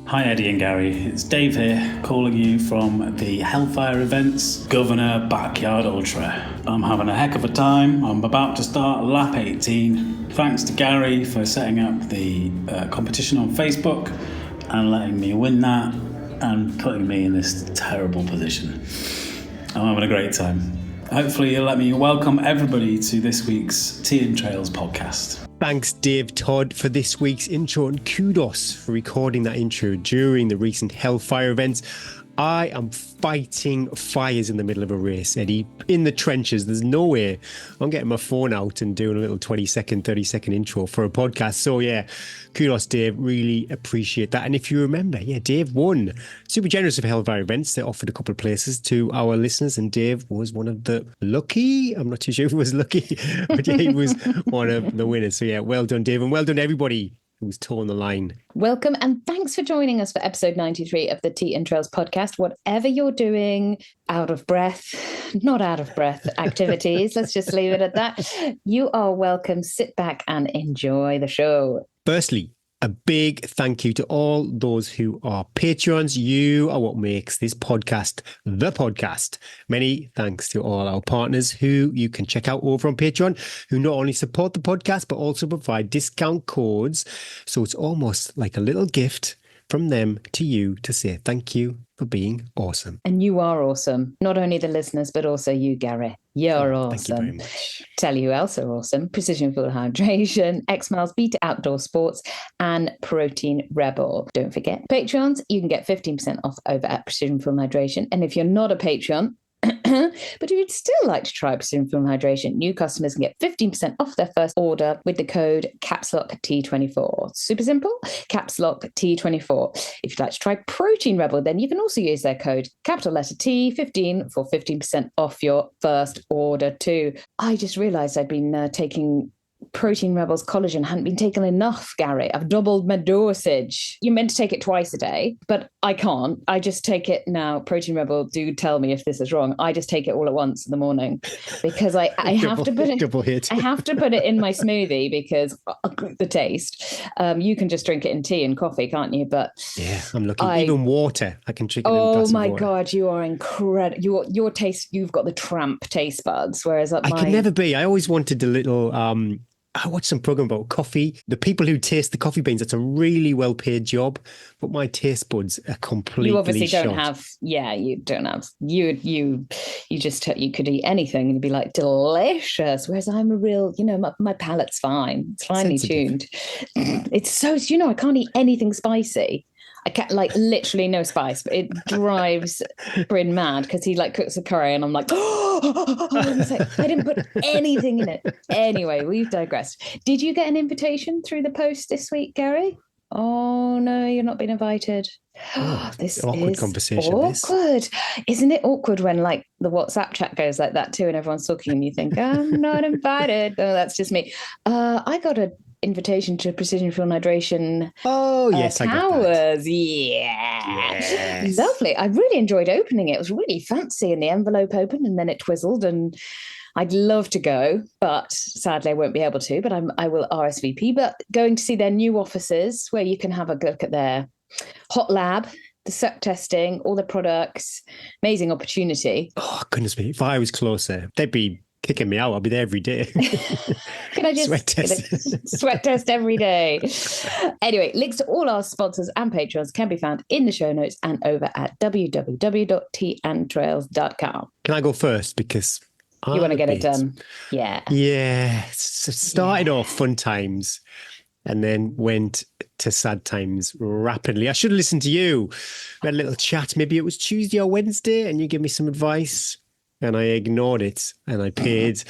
Hi Eddie and Gary, it's Dave here, calling you from the Hellfire Events Governor Backyard Ultra. I'm having a heck of a time. I'm about to start lap 18. Thanks to Gary for setting up the competition on Facebook and letting me win that and putting me in this terrible position. I'm having a great time. Hopefully you'll let me welcome everybody to this week's Tea and Trails podcast. Thanks, Dave Todd, for this week's intro, and kudos for recording that intro during the recent Hellfire events. I am fighting fires in the middle of a race, Eddie, in the trenches. There's no way I'm getting my phone out and doing a little 20-second, 30-second intro for a podcast. So, yeah, kudos, Dave. Really appreciate that. And if you remember, Dave won. Super generous of Hellfire events. They offered a couple of places to our listeners, and Dave was one of the lucky. I'm not too sure if he was lucky, but he was one of the winners. So, well done, Dave, and well done, everybody who's torn the line. Welcome and thanks for joining us for episode 93 of the Tea and Trails podcast. Whatever you're doing, out of breath, not out of breath activities, let's just leave it at that. You are welcome. Sit back and enjoy the show. Firstly, a big thank you to all those who are Patreons. You are what makes this podcast the podcast. Many thanks to all our partners who you can check out over on Patreon, who not only support the podcast, but also provide discount codes. So it's almost like a little gift from them to you to say thank you for being awesome. And you are awesome. Not only the listeners, but also you, Gary. You're awesome. Thank you very much. Tell you who else are awesome. Precision Fuel Hydration, X Miles Beta Outdoor Sports, and Protein Rebel. Don't forget, Patreons, you can get 15% off over at Precision Fuel Hydration. And if you're not a Patreon, but if you'd still like to try Precision Fuel Hydration, new customers can get 15% off their first order with the code CAPSLOCKT24. Super simple, CAPSLOCKT24. If you'd like to try Protein Rebel, then you can also use their code capital letter T15 for 15% off your first order too. I just realised I'd been taking Protein Rebel's collagen. Hadn't been taken enough, Gary. I've doubled my dosage. You're meant to take it twice a day, but I can't. I just take it now. Protein Rebel, do tell me if this is wrong. I just take it all at once in the morning because I have to put it. I have to put it in my smoothie because the taste. You can just drink it in tea and coffee, can't you? But yeah, I'm looking. Even water, I can drink it. Oh my God, you are incredible. Your taste. You've got the tramp taste buds, whereas I could never be. I always wanted a little. I watched some program about coffee. The people who taste the coffee beans, that's a really well-paid job, but my taste buds are completely You obviously shot. don't have, you don't have, you could eat anything and you'd be like, delicious. Whereas I'm a real, my palate's fine. It's finely tuned. It's so, I can't eat anything spicy. I can't, literally no spice, but it drives Bryn mad because he cooks a curry and I'm like, I didn't put anything in it. Anyway, we've digressed. Did you get an invitation through the post this week, Gary? Oh no, you're not being invited. This awkward is conversation. Awkward. Isn't it awkward when the WhatsApp chat goes like that too and everyone's talking and you think, I'm not invited. Oh, that's just me. I got a invitation to Precision Fuel Hydration. Oh yes, I got that. Yes. Lovely. I really enjoyed opening it. It was really fancy, and the envelope opened and then it twizzled, and I'd love to go, but sadly I won't be able to. But I will RSVP. But going to see their new offices where you can have a look at their hot lab, the suck testing, all the products. Amazing opportunity. Oh goodness me! If I was closer, they'd be kicking me out. I'll be there every day. Can I just sweat test every day? Anyway, links to all our sponsors and patrons can be found in the show notes and over at www.teaandtrails.com. Can I go first because you want to get it done? Yeah. Yeah. So started off fun times and then went to sad times rapidly. I should have listened to you. We had a little chat. Maybe it was Tuesday or Wednesday, and you gave me some advice. And I ignored it and I paid.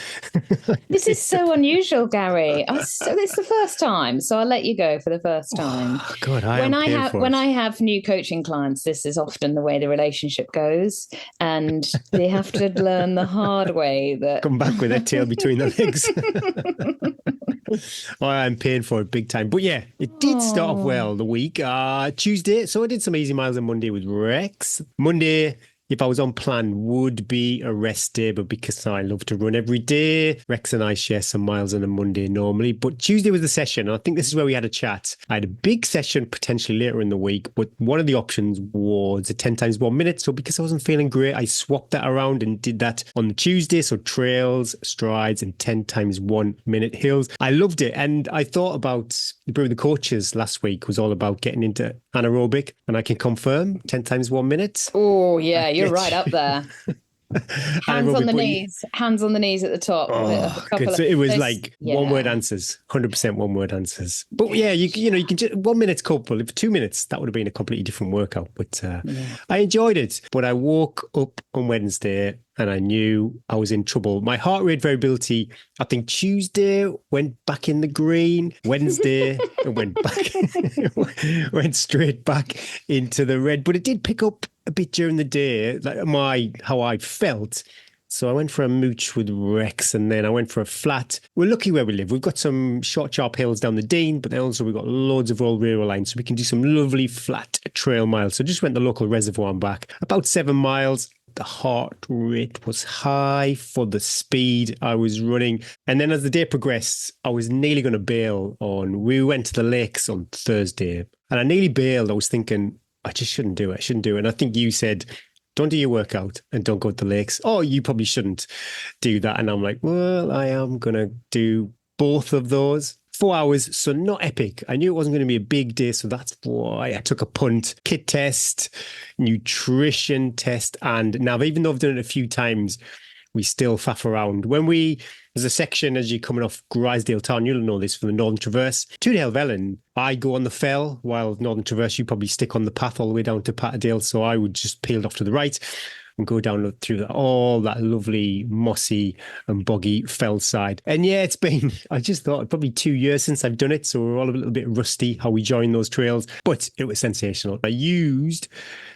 This is so unusual, Gary. It's the first time, so I'll let you go for the first time. Oh, God, when I have new coaching clients, this is often the way the relationship goes, and they have to learn the hard way that come back with their tail between their legs. Oh, I'm paying for it big time. But yeah, it did start off well the week. Tuesday, so I did some easy miles on Monday with Rex. Monday, if I was on plan, would be a rest day, but because I love to run every day, Rex and I share some miles on a Monday normally. But Tuesday was the session. I think this is where we had a chat. I had a big session potentially later in the week, but one of the options was a 10 times 1 minute. So because I wasn't feeling great, I swapped that around and did that on the Tuesday. So trails, strides, and 10 times 1 minute hills. I loved it. And I thought about the Brew of the Coaches last week was all about getting into anaerobic, and I can confirm 10 times 1 minute. Oh, yeah, you're right up there. Hands on the knees at the top. So it was like one word answers, 100% one word answers. But yeah, you can just 1 minute's couple. If 2 minutes, that would have been a completely different workout. But I enjoyed it. But I woke up on Wednesday and I knew I was in trouble. My heart rate variability, I think Tuesday went back in the green. Wednesday it went straight back into the red. But it did pick up a bit during the day, like how I felt. So I went for a mooch with Rex and then I went for a flat. We're lucky where we live. We've got some short, sharp hills down the Dean, but then also we've got loads of old railway lines. So we can do some lovely flat trail miles. So just went the local reservoir and back. About 7 miles. The heart rate was high for the speed I was running. And then as the day progressed, I was nearly going to bail we went to the lakes on Thursday and I nearly bailed. I was thinking, I just shouldn't do it. And I think you said, don't do your workout and don't go to the lakes. Oh, you probably shouldn't do that. And I'm like, well, I am going to do both of those. 4 hours, so not epic. I knew it wasn't going to be a big day, so that's why I took a punt. Kit test, nutrition test, and now even though I've done it a few times, we still faff around. There's a section as you're coming off Grisdale Town, you'll know this from the Northern Traverse. To the Helvellyn, I go on the fell, while Northern Traverse, you probably stick on the path all the way down to Patterdale, so I would just peel off to the right and go down through all that lovely mossy and boggy fell side. And yeah, I just thought probably 2 years since I've done it, so we're all a little bit rusty how we join those trails, but it was sensational. I used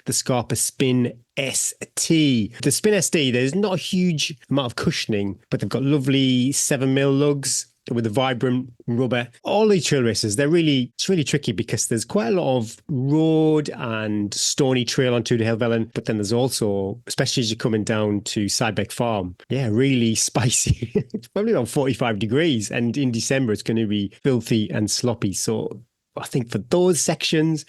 the Scarpa Spin ST. The Spin ST, there's not a huge amount of cushioning, but they've got lovely 7mm lugs with a vibrant rubber. All these trail races, it's really tricky because there's quite a lot of road and stony trail on the Helvellyn, but then there's also, especially as you're coming down to Sidebeck Farm, really spicy. It's probably around 45 degrees, and in December it's going to be filthy and sloppy. So I think for those sections,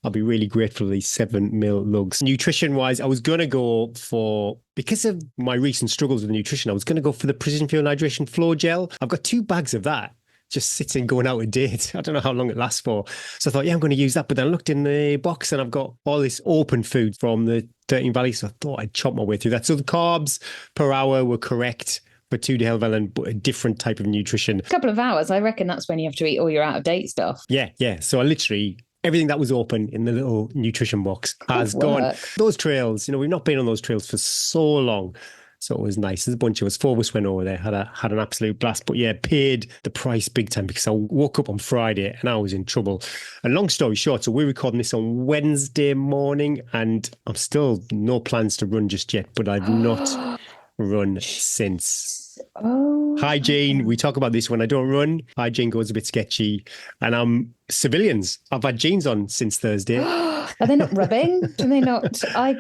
I'll be really grateful for these 7mm lugs. Nutrition-wise, I was going to go for, because of my recent struggles with nutrition, I was going to go for the Precision Fuel Hydration Flow Gel. I've got 2 bags of that just sitting, going out of date. I don't know how long it lasts for. So I thought, I'm going to use that. But then I looked in the box and I've got all this open food from the 13 Valley. So I thought I'd chop my way through that. So the carbs per hour were correct for 2 de Helvellyn, but a different type of nutrition. A couple of hours, I reckon that's when you have to eat all your out-of-date stuff. Yeah. So I literally... everything that was open in the little nutrition box has gone. Those trails, we've not been on those trails for so long. So it was nice. There's a bunch of us. 4 of us went over there, had an absolute blast. But yeah, paid the price big time because I woke up on Friday and I was in trouble. And long story short, so we're recording this on Wednesday morning and I'm still no plans to run just yet, but I've not run since. Oh, Hygiene, we talk about this when I don't run. Hygiene goes a bit sketchy. And I'm civilians. I've had jeans on since Thursday. Are they not rubbing? Do they not? I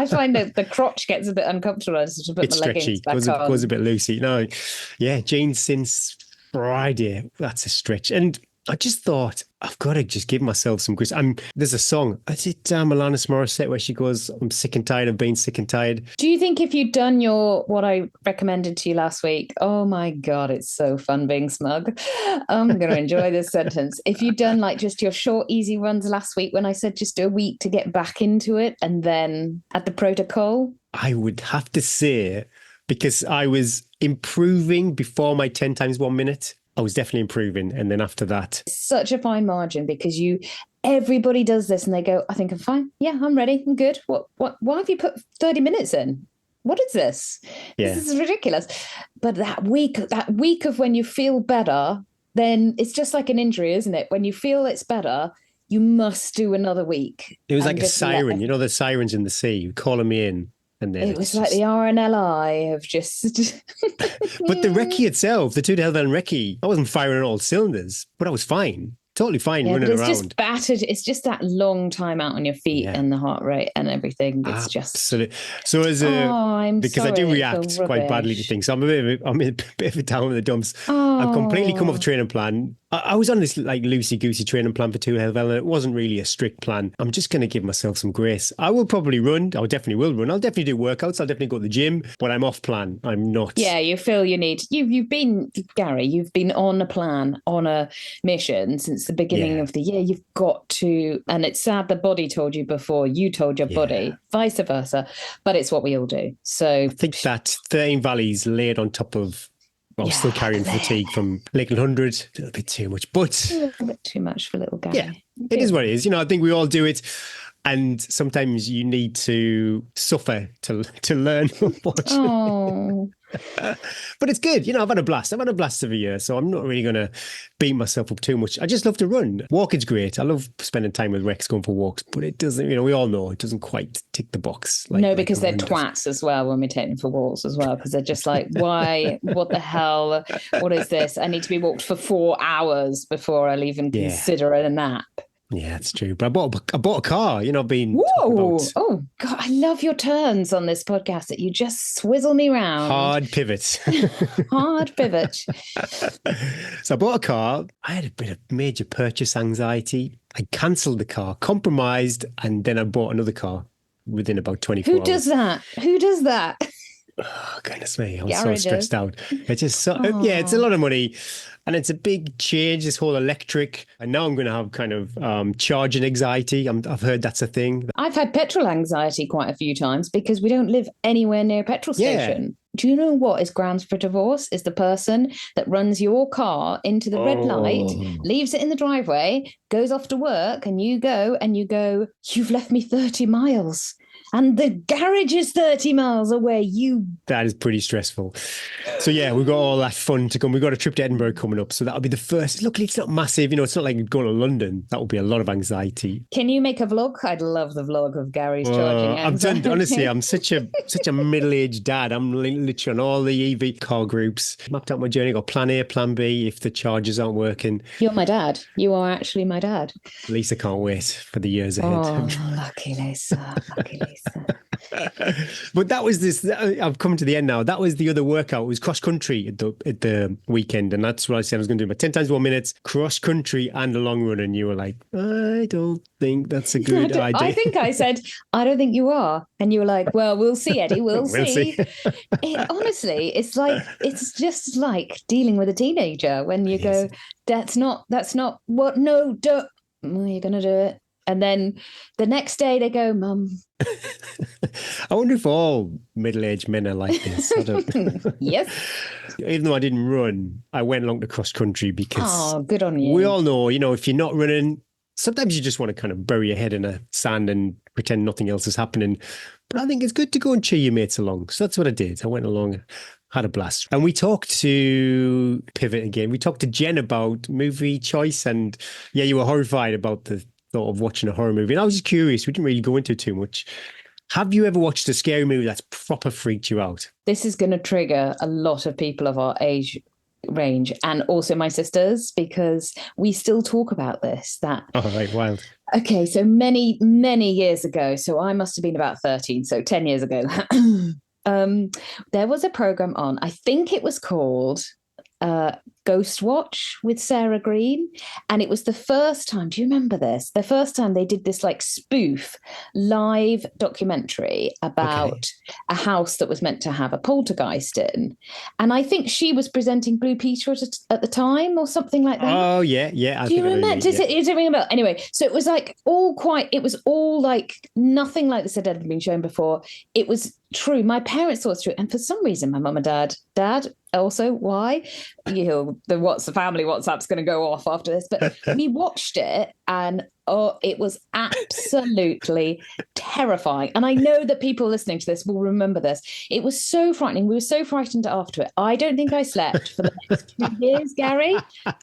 find that the crotch gets a bit uncomfortable as I put it's my leggings stretchy. back on. Goes a bit loosey. No, yeah, jeans since Friday. That's a stretch. And I just thought, I've got to just give myself some grace. There's a song. Is it Alanis Morissette where she goes, I'm sick and tired of being sick and tired? Do you think if you'd done what I recommended to you last week, oh my God, it's so fun being smug. I'm going to enjoy this sentence. If you'd done like just your short, easy runs last week when I said just do a week to get back into it and then add the protocol? I would have to say, because I was improving before my 10 times 1 minute, I was definitely improving. And then after that. Such a fine margin because everybody does this and they go, I think I'm fine. Yeah, I'm ready. I'm good. Why have you put 30 minutes in? What is this? Yeah. This is ridiculous. But that week of when you feel better, then it's just like an injury, isn't it? When you feel it's better, you must do another week. It was like a siren. You know, the sirens in the sea calling me in. And then it was like the RNLI of just... But the recce itself, the 2 de Helvellyn recce, I wasn't firing on all cylinders, but I was fine. totally fine Yeah, but running it's around. just battered. It's just that long time out on your feet and the heart rate and everything. It's just. Absolutely. So I'm because I sorry, do I react feel quite badly to rubbish. things. So I'm a bit of a down in the dumps. I've completely come off Oh, training plan. I was on this like loosey-goosey training plan for 2 Hell, and it wasn't really a strict plan. I'm just going to give myself some grace. I will probably run. I definitely will run. I'll definitely do workouts. I'll definitely go to the gym, but I'm off plan. I'm not. yeah, you feel you need. You've been, Gary, you've been on a plan, on a mission since the beginning of the year. You've got to, and it's sad the body told you before you told your body, vice versa, but it's what we all do. So I think that 13 Valleys laid on top of, I'm still carrying fatigue from Lakeland 100. A little bit too much, but a little bit too much for little Gary. Yeah, it is what it is. I think we all do it. And sometimes you need to suffer to learn what. Oh. But it's good. I've had a blast. I've had a blast of a year, so I'm not really going to beat myself up too much. I just love to run. Walking's great. I love spending time with Rex going for walks, but it doesn't, we all know it doesn't quite tick the box. No, because they're twats as well when we take them for walks as well, because they're just like, why? What the hell? What is this? I need to be walked for 4 hours before I'll even consider a nap. Yeah, that's true. But I bought a car. Been whoa, oh God, I love your turns on this podcast that you just swizzle me round. Hard pivot. Hard pivot. So I bought a car. I had a bit of major purchase anxiety. I cancelled the car, compromised, and then I bought another car within about 24 hours. Who does that? Who does that? Oh, goodness me. I'm so stressed out. It's just it's a lot of money. And it's a big change, this whole electric. And now I'm going to have kind of charging anxiety. I've heard that's a thing. I've had petrol anxiety quite a few times because we don't live anywhere near a petrol station. Do you know what is grounds for divorce? Is the person that runs your car into the red light, leaves it in the driveway, goes off to work, and you go, you've left me 30 miles. And the garage is 30 miles away. That is pretty stressful. So we've got all that fun to come. We've got a trip to Edinburgh coming up. So that'll be the first. Luckily, it's not massive. It's not like going to London. That will be a lot of anxiety. Can you make a vlog? I'd love the vlog of Gary's charging anxiety. Honestly, I'm such a middle-aged dad. I'm literally on all the EV car groups. Mapped out my journey. Got plan A, plan B if the chargers aren't working. You're my dad. You are actually my dad. Lisa can't wait for the years ahead. Oh, lucky Lisa. Lucky Lisa. But that was this. I've come to the end now. That was the other workout. It was cross country at the weekend, and that's what I said I was going to do. About 10 times 1 minute, cross country and a long run. And you were like, I don't think that's a good idea. I think I said, I don't think you are, and you were like, well, we'll see, Eddie. We'll see. Honestly, it's just like dealing with a teenager when you go, that's not what. No, don't. Well, you're going to do it. And then the next day they go, Mum. I wonder if all middle-aged men are like this. I don't... Yes. Even though I didn't run, I went along to cross-country because good on you. We all know, if you're not running, sometimes you just want to kind of bury your head in the sand and pretend nothing else is happening. But I think it's good to go and cheer your mates along. So that's what I did. I went along, had a blast. And we talked to Pivot again. We talked to Jen about movie choice. And you were horrified about the thought of watching a horror movie. And I was just curious. We didn't really go into it too much. Have you ever watched a scary movie that's proper freaked you out? This is going to trigger a lot of people of our age range and also my sisters, because we still talk about this. Wild. Okay, so many, many years ago, so I must have been about 13, so 10 years ago, there was a program on, I think it was called Ghost Watch with Sarah Green. And it was the first time, do you remember this? The first time they did this like spoof live documentary about a house that was meant to have a poltergeist in. And I think she was presenting Blue Peter at the time or something like that. Oh, yeah. Do you remember? Does it ring a bell? Anyway, so it was like it was all like nothing like this had ever been shown before. It was true. My parents thought it was true. And for some reason, my mum and dad also, why? The family WhatsApp's going to go off after this. But we watched it and it was absolutely terrifying. And I know that people listening to this will remember this. It was so frightening. We were so frightened after it. I don't think I slept for the next 2 years, Gary.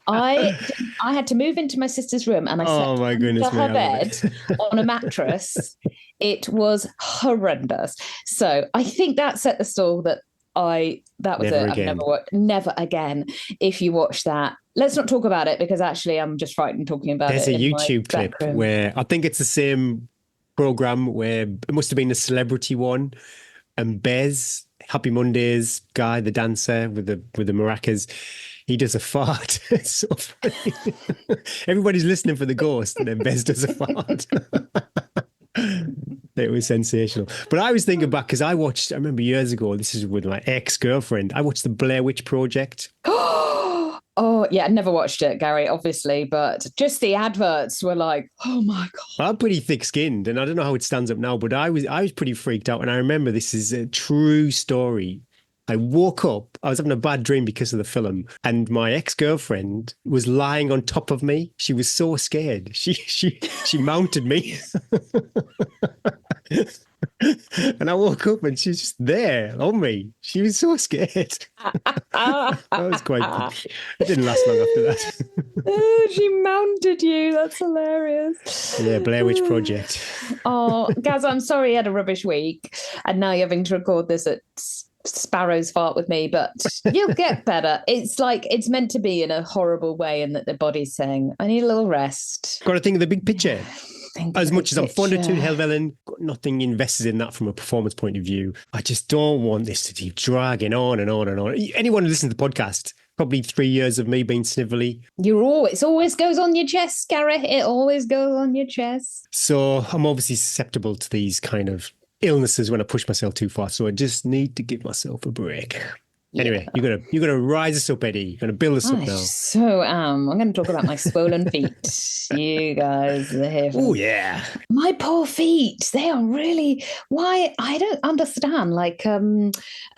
I had to move into my sister's room and I slept under her bed on a mattress. It was horrendous. So I think that set the stall that that was Never it. again. I've never again. If you watch that, let's not talk about it because actually I'm just frightened talking about There's it. a YouTube clip where I think it's the same program where it must have been a celebrity one, and Bez, Happy Mondays guy, the dancer with the maracas, he does a fart. It's so funny. Everybody's listening for the ghost, and then Bez does a fart. It was sensational. But I was thinking back because I remember years ago, this is with my ex-girlfriend, I watched the Blair Witch Project. Oh, yeah, I never watched it, Gary, obviously, but just the adverts were like, oh my God. I'm pretty thick-skinned, and I don't know how it stands up now, but I was pretty freaked out. And I remember, this is a true story. I woke up, I was having a bad dream because of the film, and my ex-girlfriend was lying on top of me. She was so scared. She mounted me. And I woke up and she's just there on me. She was so scared. That was quite good. It didn't last long after that. Oh, she mounted you. That's hilarious. Yeah, Blair Witch Project. Oh, Gaz, I'm sorry you had a rubbish week. And now you're having to record this at Sparrow's Fart with me, but you'll get better. It's like it's meant to be in a horrible way, and that the body's saying, I need a little rest. Got to think of the big picture. As much as I'm fond of Toon Helvellyn, got nothing invested in that from a performance point of view. I just don't want this to keep dragging on and on and on. Anyone who listens to the podcast, probably 3 years of me being snivelly. It always goes on your chest, Gareth. It always goes on your chest. So I'm obviously susceptible to these kind of illnesses when I push myself too far. So I just need to give myself a break. Yeah. Anyway, you're gonna rise us up, Eddie. You're gonna build us up now. So I'm going to talk about my swollen feet. You guys are here. Oh yeah, my poor feet. They are really. Why I don't understand. Like at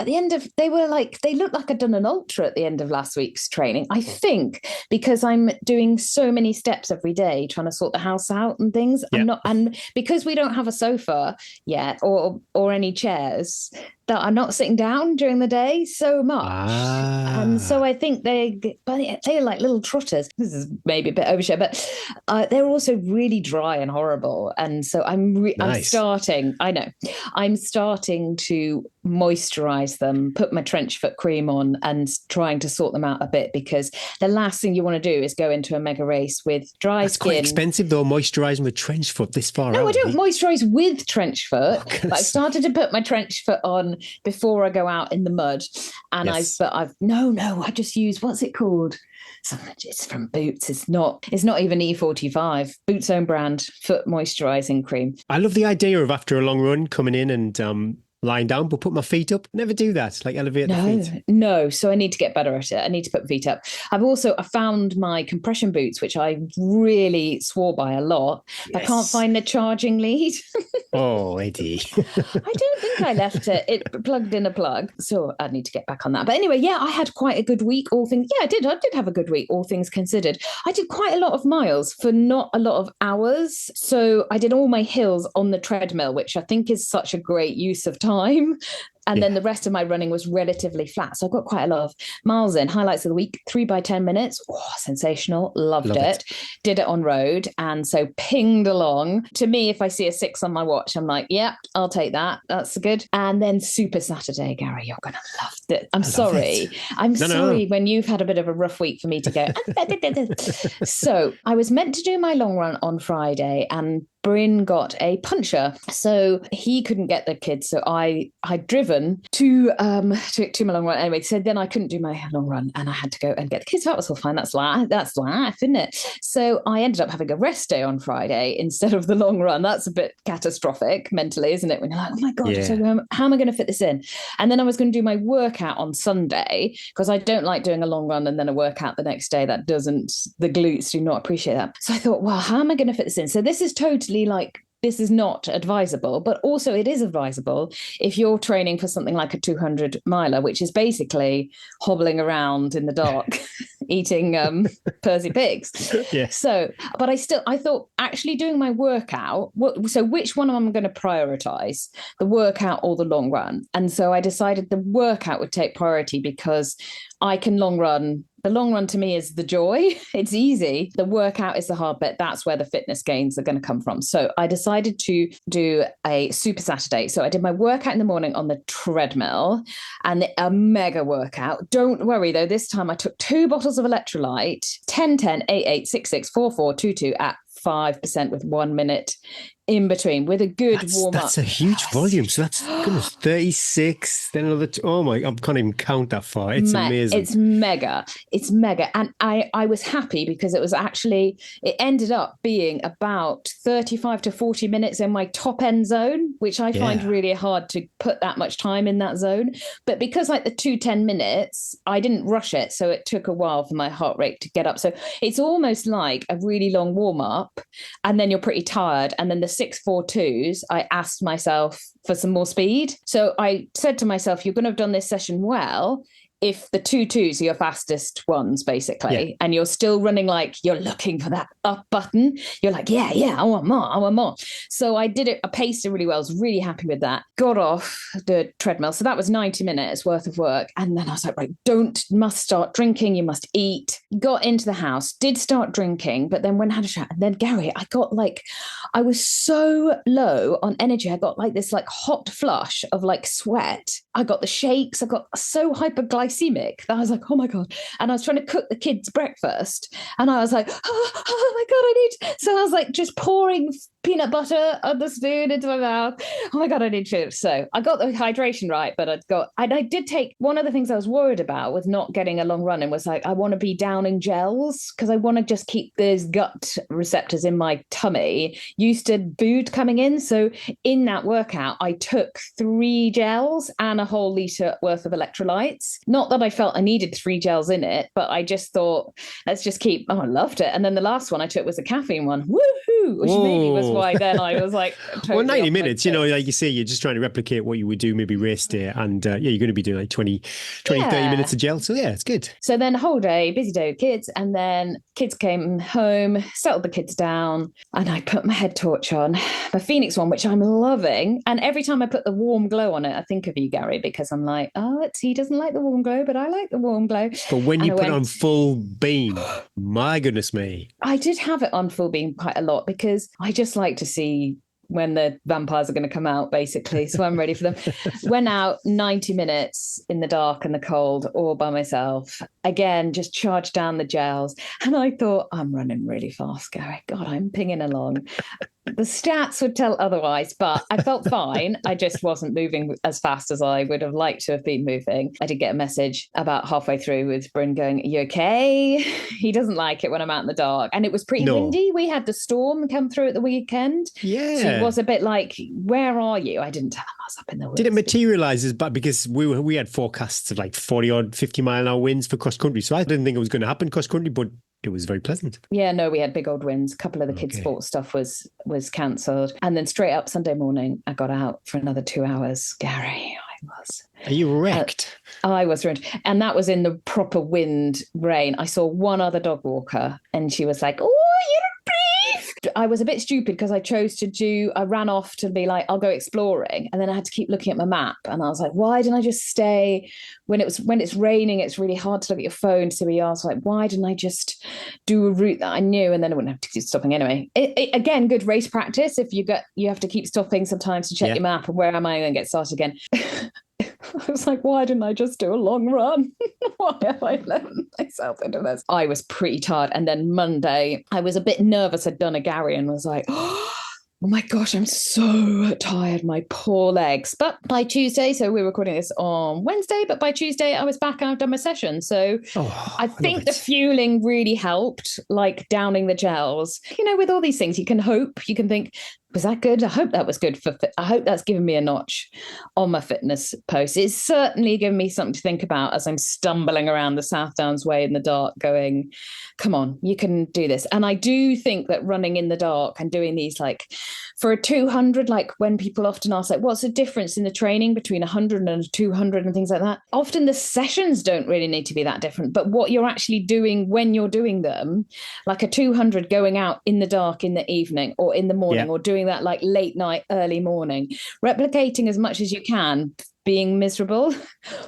the end of they looked like I'd done an ultra at the end of last week's training. I think because I'm doing so many steps every day, trying to sort the house out and things. Yeah. And because we don't have a sofa yet or any chairs, that I'm not sitting down during the day so much. And so I think they're like little trotters. This is maybe a bit overshare, but they're also really dry and horrible. And so I'm starting to moisturize them, put my trench foot cream on and trying to sort them out a bit, because the last thing you want to do is go into a mega race with dry That's skin. Quite expensive though, moisturising with trench foot this far out. No, I don't moisturise with trench foot. But I started to put my trench foot on before I go out in the mud. And yes. I just use, what's it called? It's from Boots. It's not even E45. Boots' own brand foot moisturising cream. I love the idea of after a long run coming in and lying down, but put my feet up. Never do that. Like elevate the feet. No. So I need to get better at it. I need to put my feet up. I found my compression boots, which I really swore by a lot. Yes. I can't find the charging lead. Oh, Eddie. I don't think I left it plugged in a plug. So I need to get back on that. But anyway, yeah, I had quite a good week. I did have a good week, all things considered. I did quite a lot of miles for not a lot of hours. So I did all my hills on the treadmill, which I think is such a great use of time. And then the rest of my running was relatively flat. So I got quite a lot of miles in. Highlights of the week, 3 by 10 minutes. Oh, sensational. Loved it. Did it on road. And so pinged along. To me, if I see a 6 on my watch, I'm like, yeah, I'll take that. That's good. And then Super Saturday, Gary, you're going to love it. I'm sorry when you've had a bit of a rough week for me to go. So I was meant to do my long run on Friday, and Bryn got a puncher, so he couldn't get the kids. So I'd driven to my long run anyway. So then I couldn't do my long run, and I had to go and get the kids. That was all fine. That's life, isn't it? So I ended up having a rest day on Friday instead of the long run. That's a bit catastrophic mentally, isn't it? When you're like, oh my God, so how am I going to fit this in? And then I was going to do my workout on Sunday, because I don't like doing a long run and then a workout the next day. The glutes do not appreciate that. So I thought, well, how am I going to fit this in? So this is totally this is not advisable, but also it is advisable if you're training for something like a 200 miler, which is basically hobbling around in the dark, eating Percy pigs. Yes. So, but I thought actually doing my workout, so which one am I going to prioritize, the workout or the long run? And so I decided the workout would take priority, because I can long run The long run to me is the joy. It's easy. The workout is the hard bit. That's where the fitness gains are going to come from. So I decided to do a super Saturday. So I did my workout in the morning on the treadmill and a mega workout. Don't worry though, this time I took 2 bottles of electrolyte, 10, 10, 8, 8, 6, 6, 4, 4, 2, 2 at 5% with 1 minute in between with a good warm up. That's a huge volume. So that's goodness, 36, then another, I can't even count that far. It's amazing. It's mega. It's mega. And I was happy because it ended up being about 35 to 40 minutes in my top end zone, which I find really hard to put that much time in that zone. But because like the 10 minutes, I didn't rush it. So it took a while for my heart rate to get up. So it's almost like a really long warm up and then you're pretty tired. And then the 6-4-2s, I asked myself for some more speed. So I said to myself, you're going to have done this session well if the 2-2s are your fastest ones, basically, and you're still running like you're looking for that up button. You're like, yeah, I want more. So I did it. I paced it really well. I was really happy with that. Got off the treadmill. So that was 90 minutes worth of work. And then I was like, right, must start drinking. You must eat. Got into the house, did start drinking, but then went and had a shower. And then Gary, I was so low on energy. I got like this like hot flush of like sweat. I got the shakes. I got so hyperglycemic that I was like, oh my God. And I was trying to cook the kids breakfast. And I was like, oh my God, I need. So I was like just pouring peanut butter on the spoon into my mouth. Oh my God, I need food. So I got the hydration right, but I did take one of the things I was worried about with not getting a long run and was like, I want to be downing gels because I want to just keep those gut receptors in my tummy used to food coming in. So in that workout, I took 3 gels and a whole litre worth of electrolytes. Not that I felt I needed 3 gels in it, but I just thought, let's just keep, I loved it. And then the last one I took was a caffeine one. Woohoo! Which maybe was why then I was like, totally 90 minutes, like you say, you're just trying to replicate what you would do maybe race day. And you're going to be doing like 30 minutes of gel. So yeah, it's good. So then whole day, busy day with kids. And then kids came home, settled the kids down. And I put my head torch on, the Phoenix one, which I'm loving. And every time I put the warm glow on it, I think of you, Gary, because I'm like, he doesn't like the warm glow, but I like the warm glow. But when you put it on full beam, my goodness me. I did have it on full beam quite a lot because I just like to see when the vampires are going to come out, basically. So I'm ready for them. Went out 90 minutes in the dark and the cold, all by myself. Again, just charged down the gels. And I thought, I'm running really fast, Gary. God, I'm pinging along. The stats would tell otherwise, but I felt fine. I just wasn't moving as fast as I would have liked to have been moving. I did get a message about halfway through with Bryn going, "Are you okay?" He doesn't like it when I'm out in the dark. And it was pretty windy. We had the storm come through at the weekend. Yeah. So it was a bit like, where are you? I didn't tell him I was up in the woods. Did it materialise as bad? Because we had forecasts of like 40-odd, 50-mile-an-hour winds for cross-country. So I didn't think it was going to happen cross-country, but it was very pleasant. Yeah, no, we had big old winds. A couple of the kids' sports stuff was cancelled. And then straight up Sunday morning, I got out for another 2 hours. Gary, I was. Are you wrecked? I was ruined. And that was in the proper wind, rain. I saw one other dog walker and she was like, "Oh, you're brief." I was a bit stupid because I chose I ran off to be like, I'll go exploring. And then I had to keep looking at my map. And I was like, why didn't I just stay? When it's raining, it's really hard to look at your phone. So we asked, like, why didn't I just do a route that I knew? And then I wouldn't have to keep stopping anyway. Again, good race practice. If you have to keep stopping sometimes to check your map and where am I going to get started again? I was like, why didn't I just do a long run? Why have I let myself into this? I was pretty tired. And then Monday, I was a bit nervous. I'd done a Gary and was like, oh my gosh, I'm so tired, my poor legs. But by Tuesday, so we're recording this on Wednesday, but by Tuesday, I was back out, done my session. So I think the fueling really helped, like downing the gels. With all these things, you can think, was that good? I hope that was good I hope that's given me a notch on my fitness post. It's certainly given me something to think about as I'm stumbling around the South Downs Way in the dark going, come on, you can do this. And I do think that running in the dark and doing these, like for a 200, like when people often ask, like, what's the difference in the training between 100 and 200 and things like that? Often the sessions don't really need to be that different, but what you're actually doing when you're doing them, like a 200 going out in the dark in the evening or in the morning or doing that like late night, early morning, replicating as much as you can being miserable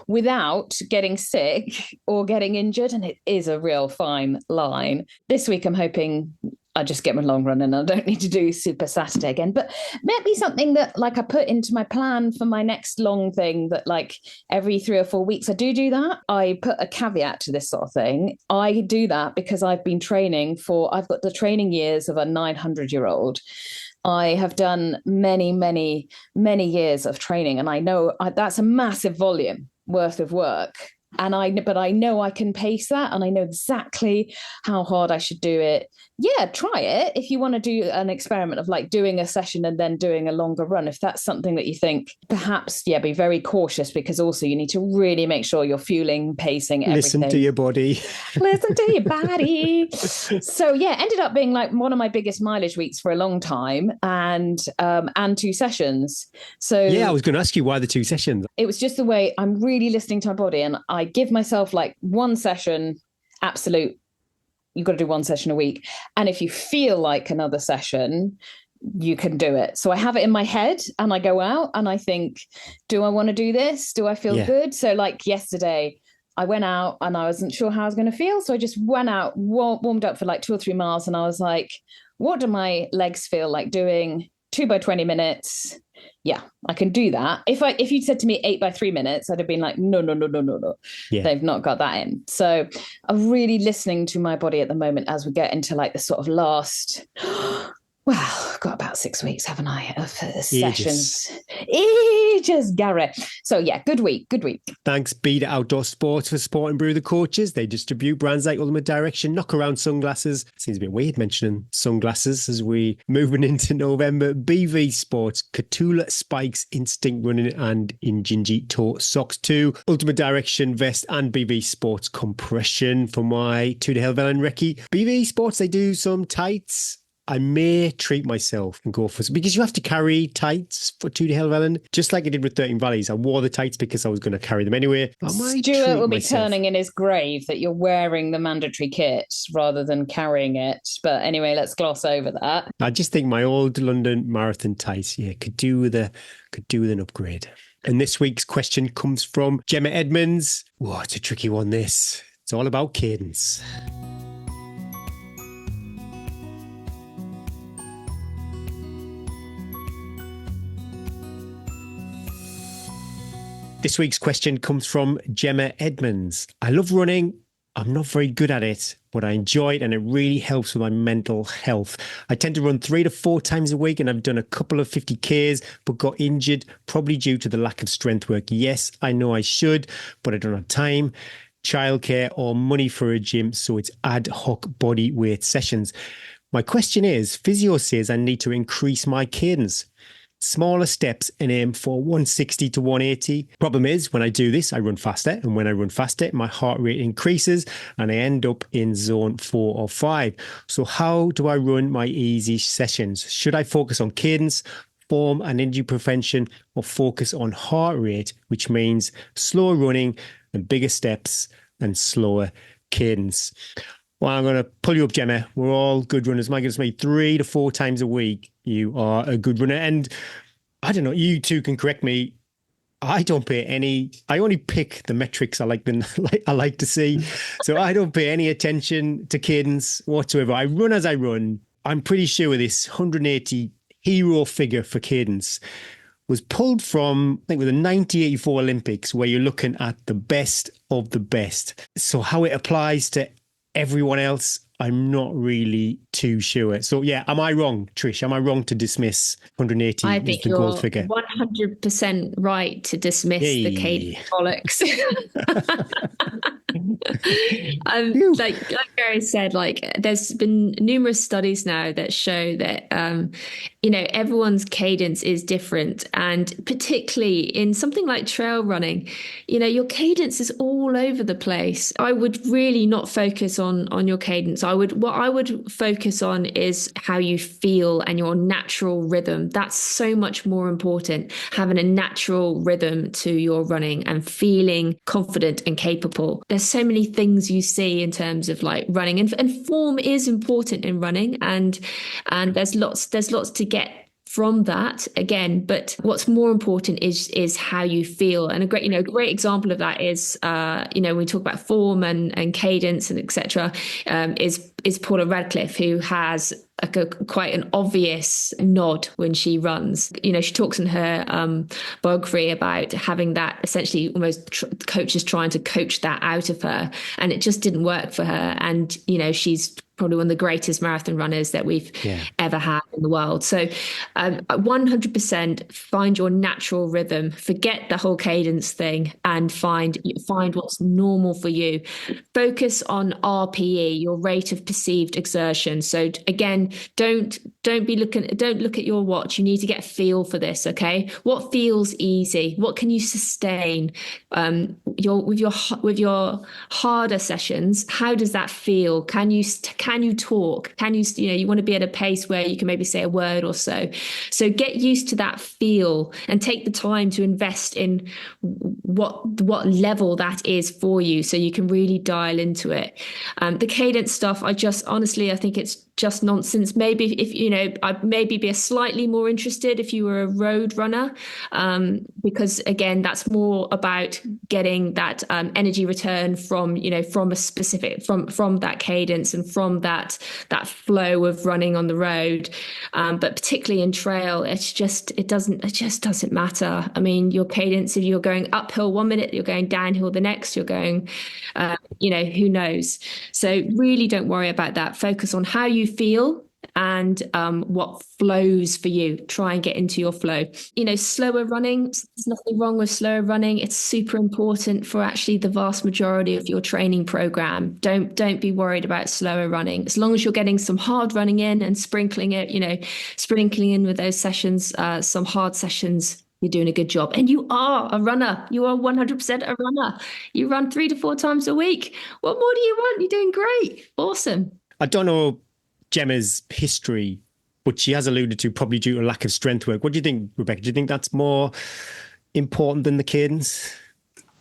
without getting sick or getting injured. And it is a real fine line. This week, I'm hoping I just get my long run and I don't need to do Super Saturday again. But maybe something that like I put into my plan for my next long thing, that like every 3 or 4 weeks I do that. I put a caveat to this sort of thing. I do that because I've been training I've got the training years of a 900-year-old. I have done many, many, many years of training, and I know that's a massive volume worth of work. But I know I can pace that, and I know exactly how hard I should do it. Yeah, try it if you want to do an experiment of like doing a session and then doing a longer run. If that's something that you think, perhaps, be very cautious, because also you need to really make sure you're fueling, pacing, everything. Listen to your body. Listen to your body. So yeah, ended up being like one of my biggest mileage weeks for a long time, and 2 sessions. So yeah, I was going to ask you why the 2 sessions. It was just the way I'm really listening to my body, and I give myself like 1 session, absolute. You've got to do 1 session a week. And if you feel like another session, you can do it. So I have it in my head and I go out and I think, do I want to do this? Do I feel good? So like yesterday, I went out and I wasn't sure how I was going to feel. So I just went out, warmed up for like 2 or 3 miles. And I was like, what do my legs feel like doing? 2 by 20 minutes. Yeah, I can do that. If you'd said to me 8 by 3 minutes, I'd have been like, no. Yeah. They've not got that in. So I'm really listening to my body at the moment as we get into like the sort of last, well, I've got about 6 weeks, haven't I, of sessions. Ages, Gary. So yeah, good week. Thanks, Beta Outdoor Sports, for supporting Brew the Coaches. They distribute brands like Ultimate Direction, Knock Around Sunglasses. Seems a bit weird mentioning sunglasses as we moving into November. BV Sports, Catula Spikes, Instinct Running, and Injinji Toe Socks 2. Ultimate Direction Vest and BV Sports Compression for my To the Helvellyn recce. BV Sports, they do some tights. I may treat myself and go for some, because you have to carry tights for To the Helvellyn, just like I did with 13 Valleys. I wore the tights because I was going to carry them anyway. Stuart will be turning in his grave that you're wearing the mandatory kit rather than carrying it. But anyway, let's gloss over that. I just think my old London Marathon tights, could do with an upgrade. And this week's question comes from Gemma Edmonds. Whoa, it's a tricky one, this. It's all about cadence. This week's question comes from Gemma Edmonds. I love running. I'm not very good at it, but I enjoy it and it really helps with my mental health. I tend to run 3 to 4 times a week and I've done a couple of 50Ks, but got injured, probably due to the lack of strength work. Yes, I know I should, but I don't have time, childcare or money for a gym, so it's ad hoc body weight sessions. My question is, physio says I need to increase my cadence. Smaller steps and aim for 160 to 180. Problem is, when I do this, I run faster. And when I run faster, my heart rate increases and I end up in zone 4 or 5. So how do I run my easy sessions? Should I focus on cadence, form and injury prevention, or focus on heart rate, which means slower running and bigger steps and slower cadence? Well, I'm going to pull you up, Gemma. We're all good runners. My goodness me, 3 to 4 times a week, you are a good runner. And I don't know, you two can correct me. I don't pay any, I only pick the metrics I like to see. So I don't pay any attention to cadence whatsoever. I run as I run. I'm pretty sure this 180 hero figure for cadence was pulled from, I think, with the 1984 Olympics, where you're looking at the best of the best. So how it applies to everyone else, I'm not really too sure. So yeah, am I wrong, Trish? Am I wrong to dismiss 180 I as think the you're gold figure? 100% right to dismiss the cadence bollocks. Like Gary said, like there's been numerous studies now that show that everyone's cadence is different, and particularly in something like trail running, your cadence is all over the place. I would really not focus on your cadence. What I would focus on is how you feel and your natural rhythm. That's so much more important, having a natural rhythm to your running and feeling confident and capable. There's so many things you see in terms of like running, and form is important in running, and there's lots to get from that again. But what's more important is how you feel. And a great example of that is, when we talk about form and cadence and etc., is Paula Radcliffe, who has quite an obvious nod when she runs. She talks in her biography about having that essentially almost coaches trying to coach that out of her, and it just didn't work for her. And she's probably one of the greatest marathon runners that we've ever had in the world. So 100% find your natural rhythm, forget the whole cadence thing, and find what's normal for you. Focus on RPE, your rate of perceived exertion. So again, don't look at your watch. You need to get a feel for this. Okay, what feels easy? What can you sustain? With your harder sessions, how does that feel? Can you talk? You want to be at a pace where you can maybe say a word or so. So get used to that feel and take the time to invest in what level that is for you, so you can really dial into it. The cadence stuff, I think it's just nonsense. Maybe if I'd maybe be slightly more interested if you were a road runner, because again, that's more about getting that energy return from a specific from that cadence and from that flow of running on the road. But particularly in trail, it just doesn't matter. I mean, your cadence, if you're going uphill 1 minute, you're going downhill the next, you're going, who knows? So really don't worry about that. Focus on how you feel and what flows for you. Try and get into your flow. Slower running, there's nothing wrong with slower running. It's super important for actually the vast majority of your training program. Don't be worried about slower running. As long as you're getting some hard running in and sprinkling in with those sessions, some hard sessions, you're doing a good job. And you are a runner. You are 100% a runner. You run 3 to 4 times a week. What more do you want? You're doing great. Awesome. I don't know Gemma's history, but she has alluded to probably due to lack of strength work. What do you think, Rebecca? Do you think that's more important than the cadence?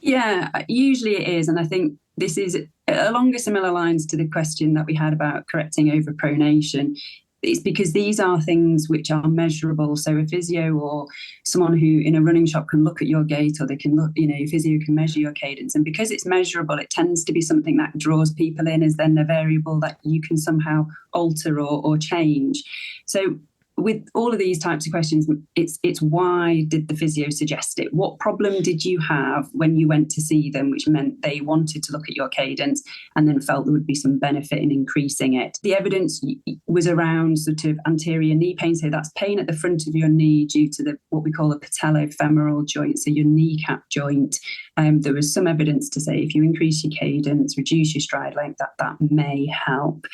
Yeah, usually it is. And I think this is along similar lines to the question that we had about correcting overpronation. It's because these are things which are measurable. So a physio or someone who in a running shop can look at your gait, or they can look, a physio can measure your cadence. And because it's measurable, it tends to be something that draws people in as then a variable that you can somehow alter or change. So with all of these types of questions, it's why did the physio suggest it? What problem did you have when you went to see them, which meant they wanted to look at your cadence and then felt there would be some benefit in increasing it? The evidence was around sort of anterior knee pain. So that's pain at the front of your knee due to what we call a patellofemoral joint, so your kneecap joint. There was some evidence to say if you increase your cadence, reduce your stride length, that may help.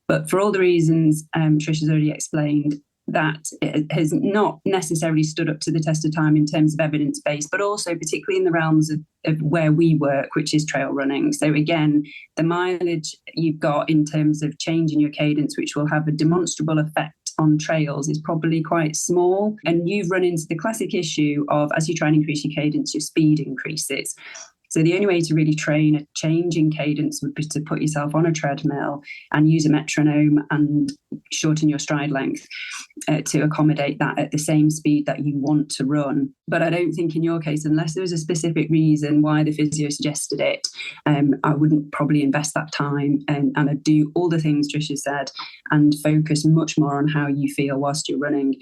But for all the reasons Trish has already explained, that it has not necessarily stood up to the test of time in terms of evidence base, but also particularly in the realms of where we work, which is trail running. So again, the mileage you've got in terms of changing your cadence, which will have a demonstrable effect on trails, is probably quite small. And you've run into the classic issue of, as you try and increase your cadence, your speed increases. So the only way to really train a change in cadence would be to put yourself on a treadmill and use a metronome and shorten your stride length to accommodate that at the same speed that you want to run. But I don't think in your case, unless there was a specific reason why the physio suggested it, I wouldn't probably invest that time and I'd do all the things Tricia said and focus much more on how you feel whilst you're running.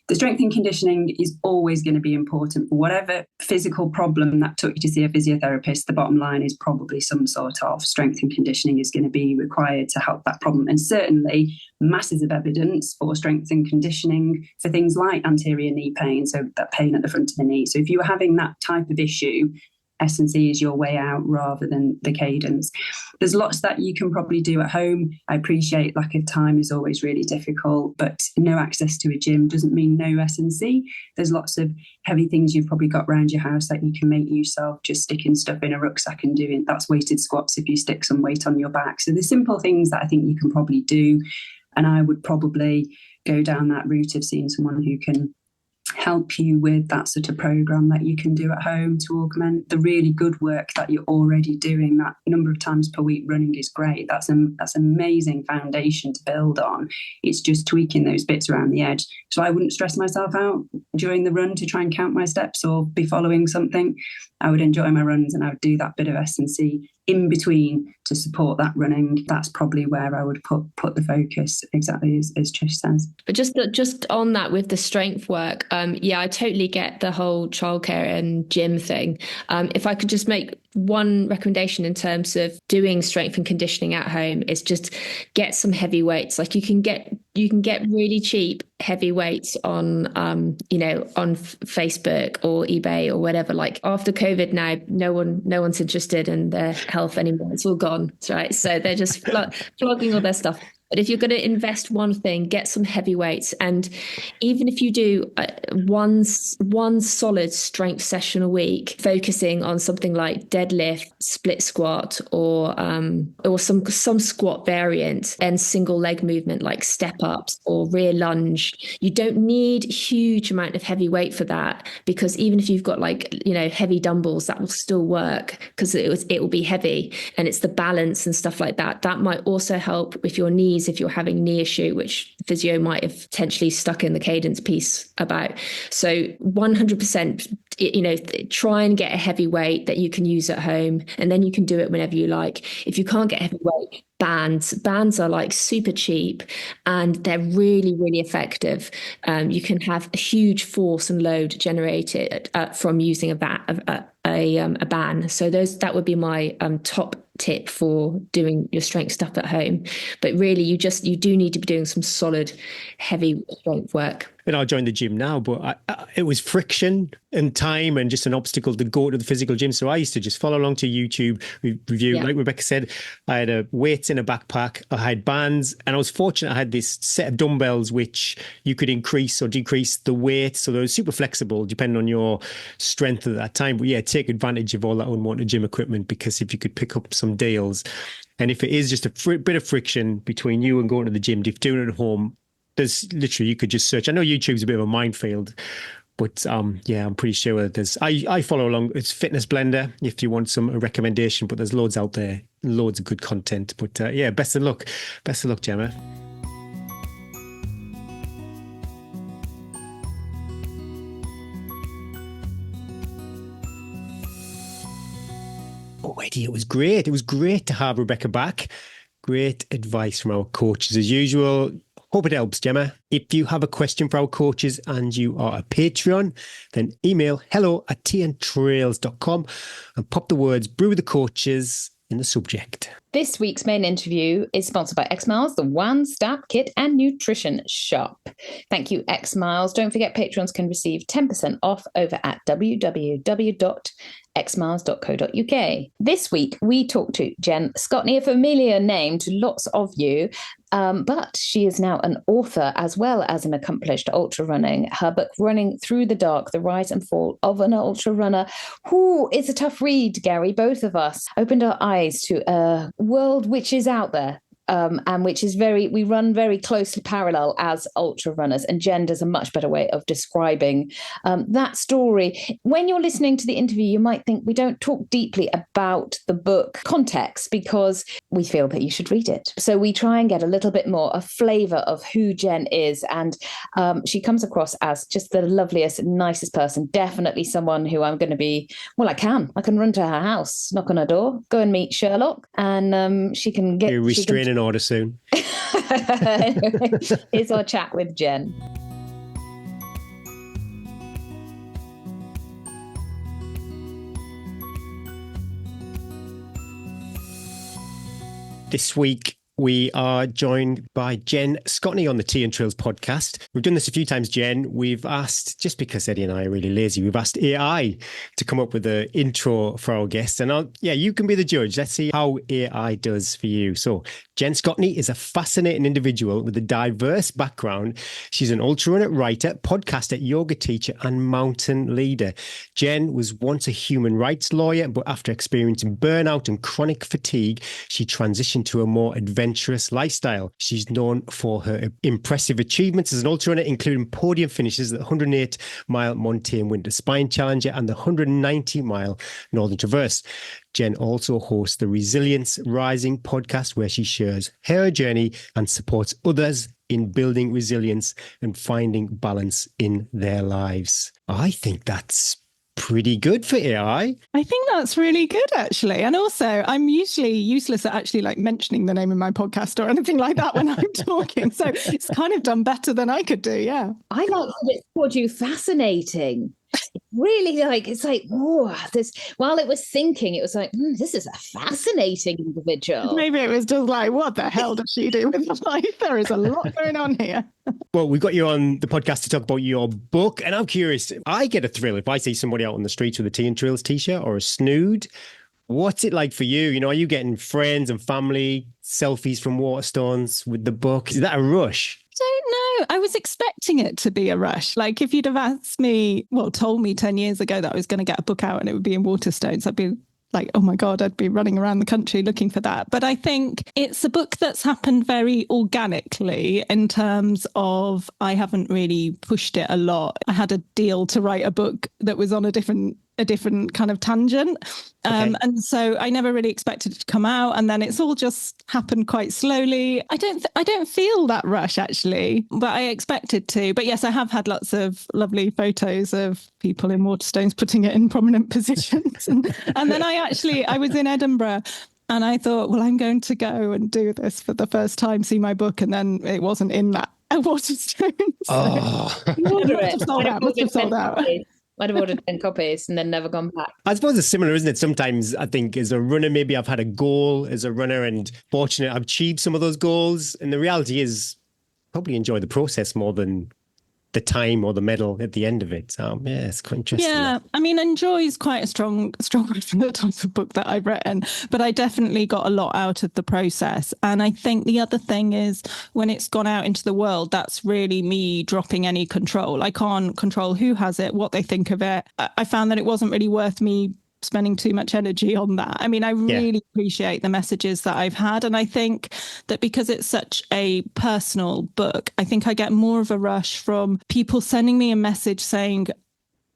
The strength and conditioning is always going to be important. For whatever physical problem that took you to see a physiotherapist, the bottom line is probably some sort of strength and conditioning is going to be required to help that problem. And certainly masses of evidence for strength and conditioning for things like anterior knee pain, so that pain at the front of the knee. So if you were having that type of issue, S&C is your way out rather than the cadence. There's lots that you can probably do at home. I appreciate lack of time is always really difficult, but no access to a gym doesn't mean no S&C. There's lots of heavy things you've probably got around your house that you can make use of, just sticking stuff in a rucksack and doing that's weighted squats if you stick some weight on your back. So there's simple things that I think you can probably do. And I would probably go down that route of seeing someone who can help you with that sort of program that you can do at home to augment the really good work that you're already doing. That number of times per week running is great. That's an amazing foundation to build on. It's just tweaking those bits around the edge. So I wouldn't stress myself out during the run to try and count my steps or be following something. I would enjoy my runs and I would do that bit of S&C in between to support that running. That's probably where I would put the focus, exactly as Trish says. But just on that with the strength work, yeah, I totally get the whole childcare and gym thing. If I could just make one recommendation in terms of doing strength and conditioning at home, is just get some heavy weights. Like you can get really cheap heavy weights on on Facebook or eBay or whatever. Like after COVID now, no one's interested in their health anymore. It's all gone, right? So they're just flogging all their stuff. But if you're going to invest one thing, get some heavy weights. And even if you do one solid strength session a week, focusing on something like deadlift, split squat, or some squat variant, and single leg movement like step ups or rear lunge, you don't need huge amount of heavy weight for that, because even if you've got heavy dumbbells, that will still work because it will be heavy, and it's the balance and stuff like that. That might also help with your knees if you're having knee issue, which physio might have potentially stuck in the cadence piece about. So 100%, try and get a heavy weight that you can use at home, and then you can do it whenever you like. If you can't get heavy weight, bands are like super cheap and they're really, really effective. You can have a huge force and load generated from using a band. So that would be my top tip for doing your strength stuff at home. But really, you do need to be doing some solid heavy strength work. And I joined the gym now, but it was friction and time and just an obstacle to go to the physical gym. So I used to just follow along to YouTube review. Yeah. Like Rebecca said, I had weights in a backpack, I had bands, and I was fortunate I had this set of dumbbells which you could increase or decrease the weight. So they were super flexible depending on your strength at that time. But yeah, take advantage of all that unwanted gym equipment, because if you could pick up some deals, and if it is just a bit of friction between you and going to the gym, if you're doing it at home, there's literally, you could just search. I know YouTube's a bit of a minefield, but yeah, I'm pretty sure there's, I follow along. It's Fitness Blender if you want some recommendation, but there's loads out there, loads of good content. But yeah, best of luck, Gemma. Already, it was great. It was great to have Rebecca back. Great advice from our coaches as usual. Hope it helps, Gemma. If you have a question for our coaches and you are a Patreon, then email hello@tntrails.com and pop the words "brew with the coaches" in the subject. This week's main interview is sponsored by X Miles, the one-stop kit and nutrition shop. Thank you, X Miles. Don't forget, patrons can receive 10% off over at www.xmiles.co.uk. This week, we talked to Jen Scotney, a familiar name to lots of you, but she is now an author as well as an accomplished ultrarunning. Her book, Running Through the Dark, The Rise and Fall of an Ultrarunner. It's a tough read, Gary. Both of us opened our eyes to a world which is out there. And which is we run very closely parallel as ultra runners, and Jen does a much better way of describing that story. When you're listening to the interview, you might think we don't talk deeply about the book context because we feel that you should read it. So we try and get a little bit more a flavour of who Jen is, and she comes across as just the loveliest, nicest person. Definitely someone who I'm going to be. Well, I can run to her house, knock on her door, go and meet Sherlock, and she can get. You're restraining order soon. Anyway, here's our chat with Jen. This week, we are joined by Jen Scotney on the Tea and Trails podcast. We've done this a few times, Jen. We've asked, just because Eddie and I are really lazy, we've asked AI to come up with an intro for our guests. And you can be the judge. Let's see how AI does for you. So Jen Scotney is a fascinating individual with a diverse background. She's an ultrarunner, writer, podcaster, yoga teacher, and mountain leader. Jen was once a human rights lawyer, but after experiencing burnout and chronic fatigue, she transitioned to a more adventurous adventurous lifestyle. She's known for her impressive achievements as an ultrarunner, including podium finishes at the 108-mile Montane Winter Spine Challenger and the 190-mile Northern Traverse. Jen also hosts the Resilience Rising podcast, where she shares her journey and supports others in building resilience and finding balance in their lives. I think that's pretty good for AI. I think that's really good, actually. And also, I'm usually useless at actually like mentioning the name of my podcast or anything like that when I'm talking. So it's kind of done better than I could do. Yeah. I like that it's called you fascinating. Really, like, it's like, oh, this, while it was thinking, it was like, this is a fascinating individual. Maybe it was just like, what the hell does she do with her life? There is a lot going on here. Well, we got you on the podcast to talk about your book, and I'm curious, I get a thrill if I see somebody out on the streets with a Tea and Trails t-shirt or a snood. What's it like for you? You know, are you getting friends and family selfies from Waterstones with the book? Is that a rush? Don't know. I was expecting it to be a rush. Like if you'd have asked me, told me 10 years ago that I was going to get a book out and it would be in Waterstones, I'd be like, oh my God, I'd be running around the country looking for that. But I think it's a book that's happened very organically in terms of I haven't really pushed it a lot. I had a deal to write a book that was on a different kind of tangent. And so I never really expected it to come out. And then it's all just happened quite slowly. I don't feel that rush actually, but I expected to. But yes, I have had lots of lovely photos of people in Waterstones putting it in prominent positions. And then I was in Edinburgh and I thought, well, I'm going to go and do this for the first time, see my book. And then it wasn't in that Waterstones. Must have sold out. I'd have ordered 10 copies and then never gone back. I suppose it's similar, isn't it? Sometimes I think as a runner, maybe I've had a goal as a runner and fortunate I've achieved some of those goals. And the reality is probably enjoy the process more than the time or the medal at the end of it. Yeah, it's quite interesting. Yeah, I mean, enjoy is quite a strong word for the type of book that I've written, but I definitely got a lot out of the process. And I think the other thing is when it's gone out into the world, that's really me dropping any control. I can't control who has it, what they think of it. I found that it wasn't really worth me spending too much energy on that. I mean, I really appreciate the messages that I've had. And I think that because it's such a personal book, I think I get more of a rush from people sending me a message saying,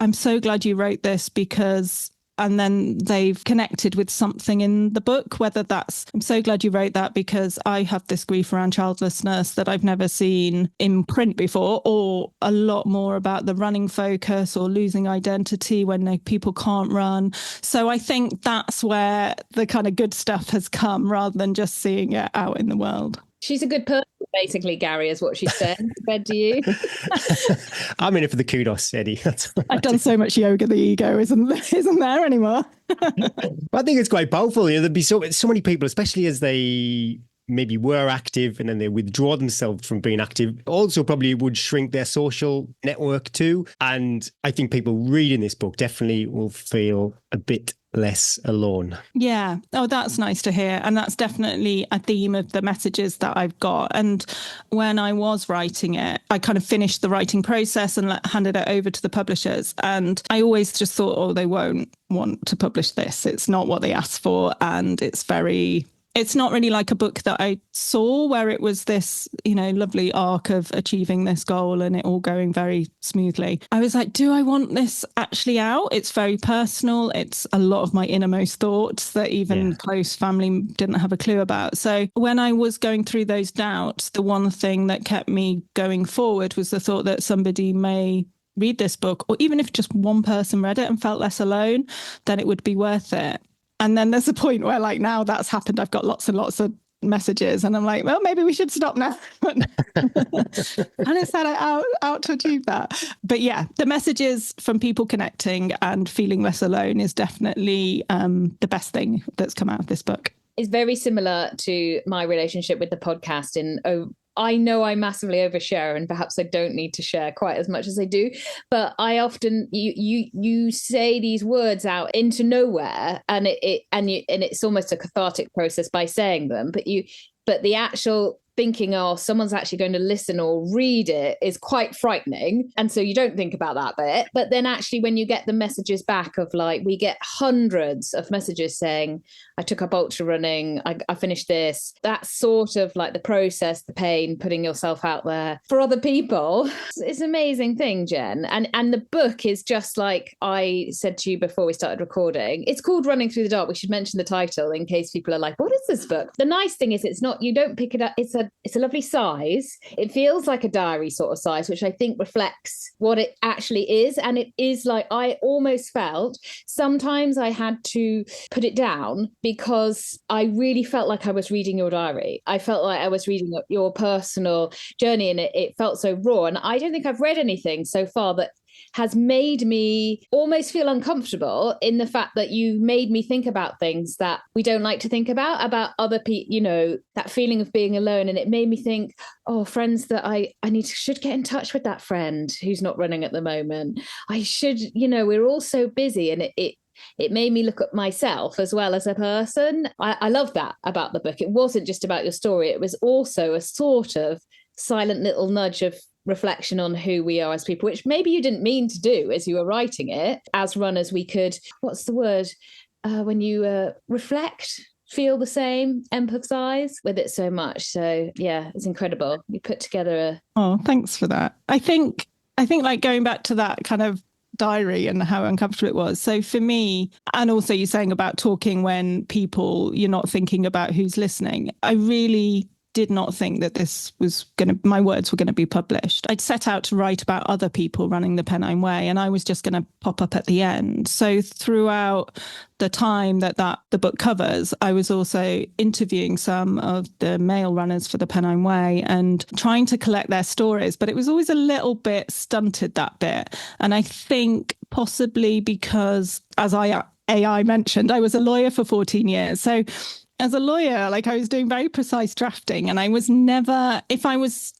I'm so glad you wrote this because... And then they've connected with something in the book, whether that's, I'm so glad you wrote that because I have this grief around childlessness that I've never seen in print before, or a lot more about the running focus or losing identity when people can't run. So I think that's where the kind of good stuff has come rather than just seeing it out in the world. She's a good person, basically, Gary, is what she said. Compared to you. I'm in it for the kudos, Eddie. I've done so much yoga, the ego isn't there anymore. I think it's quite powerful. You know, there'd be so many people, especially as they maybe were active and then they withdraw themselves from being active, also probably would shrink their social network too. And I think people reading this book definitely will feel a bit less alone. Yeah. Oh, that's nice to hear. And that's definitely a theme of the messages that I've got. And when I was writing it, I kind of finished the writing process and handed it over to the publishers. And I always just thought, oh, they won't want to publish this. It's not what they asked for. And it's not really like a book that I saw where it was this, lovely arc of achieving this goal and it all going very smoothly. I was like, do I want this actually out? It's very personal. It's a lot of my innermost thoughts that even close family didn't have a clue about. So when I was going through those doubts, the one thing that kept me going forward was the thought that somebody may read this book, or even if just one person read it and felt less alone, then it would be worth it. And then there's a point where now that's happened, I've got lots and lots of messages and I'm like, well, maybe we should stop now. And I set it out to achieve that. But yeah, the messages from people connecting and feeling less alone is definitely the best thing that's come out of this book. It's very similar to my relationship with the podcast I know I massively overshare and perhaps I don't need to share quite as much as I do, but I often you say these words out into nowhere and it's almost a cathartic process by saying them, but the actual thinking, oh, someone's actually going to listen or read it is quite frightening. And so you don't think about that bit. But then actually when you get the messages back of like, we get hundreds of messages saying, I took up ultra running, I finished this. That's sort of like the process, the pain, putting yourself out there for other people. It's an amazing thing, Jen. And the book is just like I said to you before we started recording. It's called Running Through the Dark. We should mention the title in case people are like, what is this book? The nice thing is it's not, you don't pick it up. It's a lovely size. It feels like a diary sort of size, which I think reflects what it actually is. And it is like, I almost felt sometimes I had to put it down because I really felt like I was reading your diary. I felt like I was reading your personal journey, and it felt so raw. And I don't think I've read anything so far that has made me almost feel uncomfortable in the fact that you made me think about things that we don't like to think about other people, you know, that feeling of being alone. And it made me think, oh, friends that I should get in touch with that friend who's not running at the moment. I should, you know, we're all so busy, and it made me look at myself as well as a person. I love that about the book. It wasn't just about your story. It was also a sort of silent little nudge of reflection on who we are as people, which maybe you didn't mean to do as you were writing it. As runners, we could, what's the word? When you reflect, feel the same, empathize with it so much. So yeah, it's incredible. You put together Oh, thanks for that. I think like going back to that kind of diary and how uncomfortable it was. So for me, and also you saying about talking when you're not thinking about who's listening, I really did not think that my words were going to be published. I'd set out to write about other people running the Pennine Way, and I was just going to pop up at the end. So throughout the time that the book covers, I was also interviewing some of the male runners for the Pennine Way and trying to collect their stories, but it was always a little bit stunted, that bit. And I think possibly because, as I mentioned, I was a lawyer for 14 years. So as a lawyer, like I was doing very precise drafting, and I was never, if I was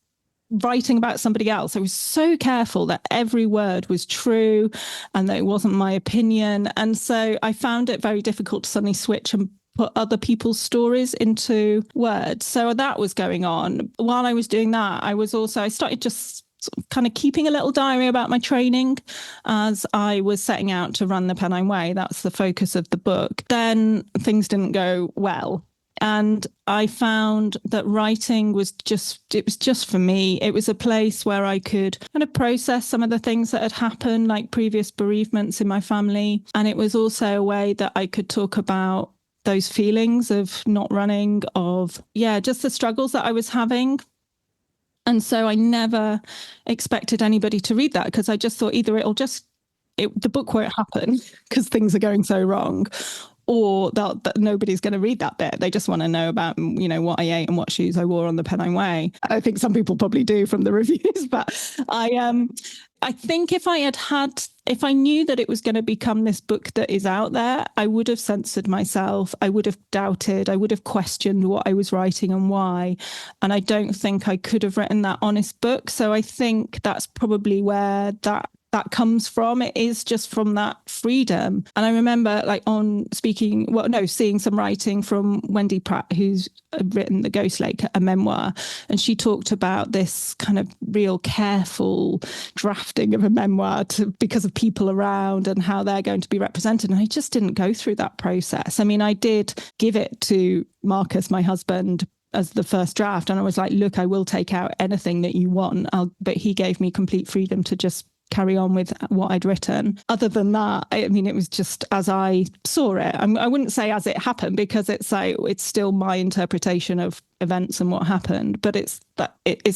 writing about somebody else, I was so careful that every word was true and that it wasn't my opinion. And so I found it very difficult to suddenly switch and put other people's stories into words. So that was going on. While I was doing that, I started just sort of kind of keeping a little diary about my training as I was setting out to run the Pennine Way. That's the focus of the book. Then things didn't go well. And I found that writing was just for me. It was a place where I could kind of process some of the things that had happened, like previous bereavements in my family. And it was also a way that I could talk about those feelings of not running, just the struggles that I was having. And so I never expected anybody to read that, because I just thought either the book won't happen because things are going so wrong, or that nobody's going to read that bit. They just want to know about, you know, what I ate and what shoes I wore on the Pennine Way. I think some people probably do from the reviews, but I think if I knew that it was going to become this book that is out there, I would have censored myself. I would have doubted. I would have questioned what I was writing and why. And I don't think I could have written that honest book. So I think that's probably where that comes from. It is just from that freedom. And I remember seeing some writing from Wendy Pratt, who's written The Ghost Lake, a memoir. And she talked about this kind of real careful drafting of a memoir because of people around and how they're going to be represented. And I just didn't go through that process. I mean, I did give it to Marcus, my husband, as the first draft. And I was like, look, I will take out anything that you want. But he gave me complete freedom to just carry on with what I'd written. Other than that, I mean, it was just as I saw it. I wouldn't say as it happened, because it's still my interpretation of events and what happened, but it's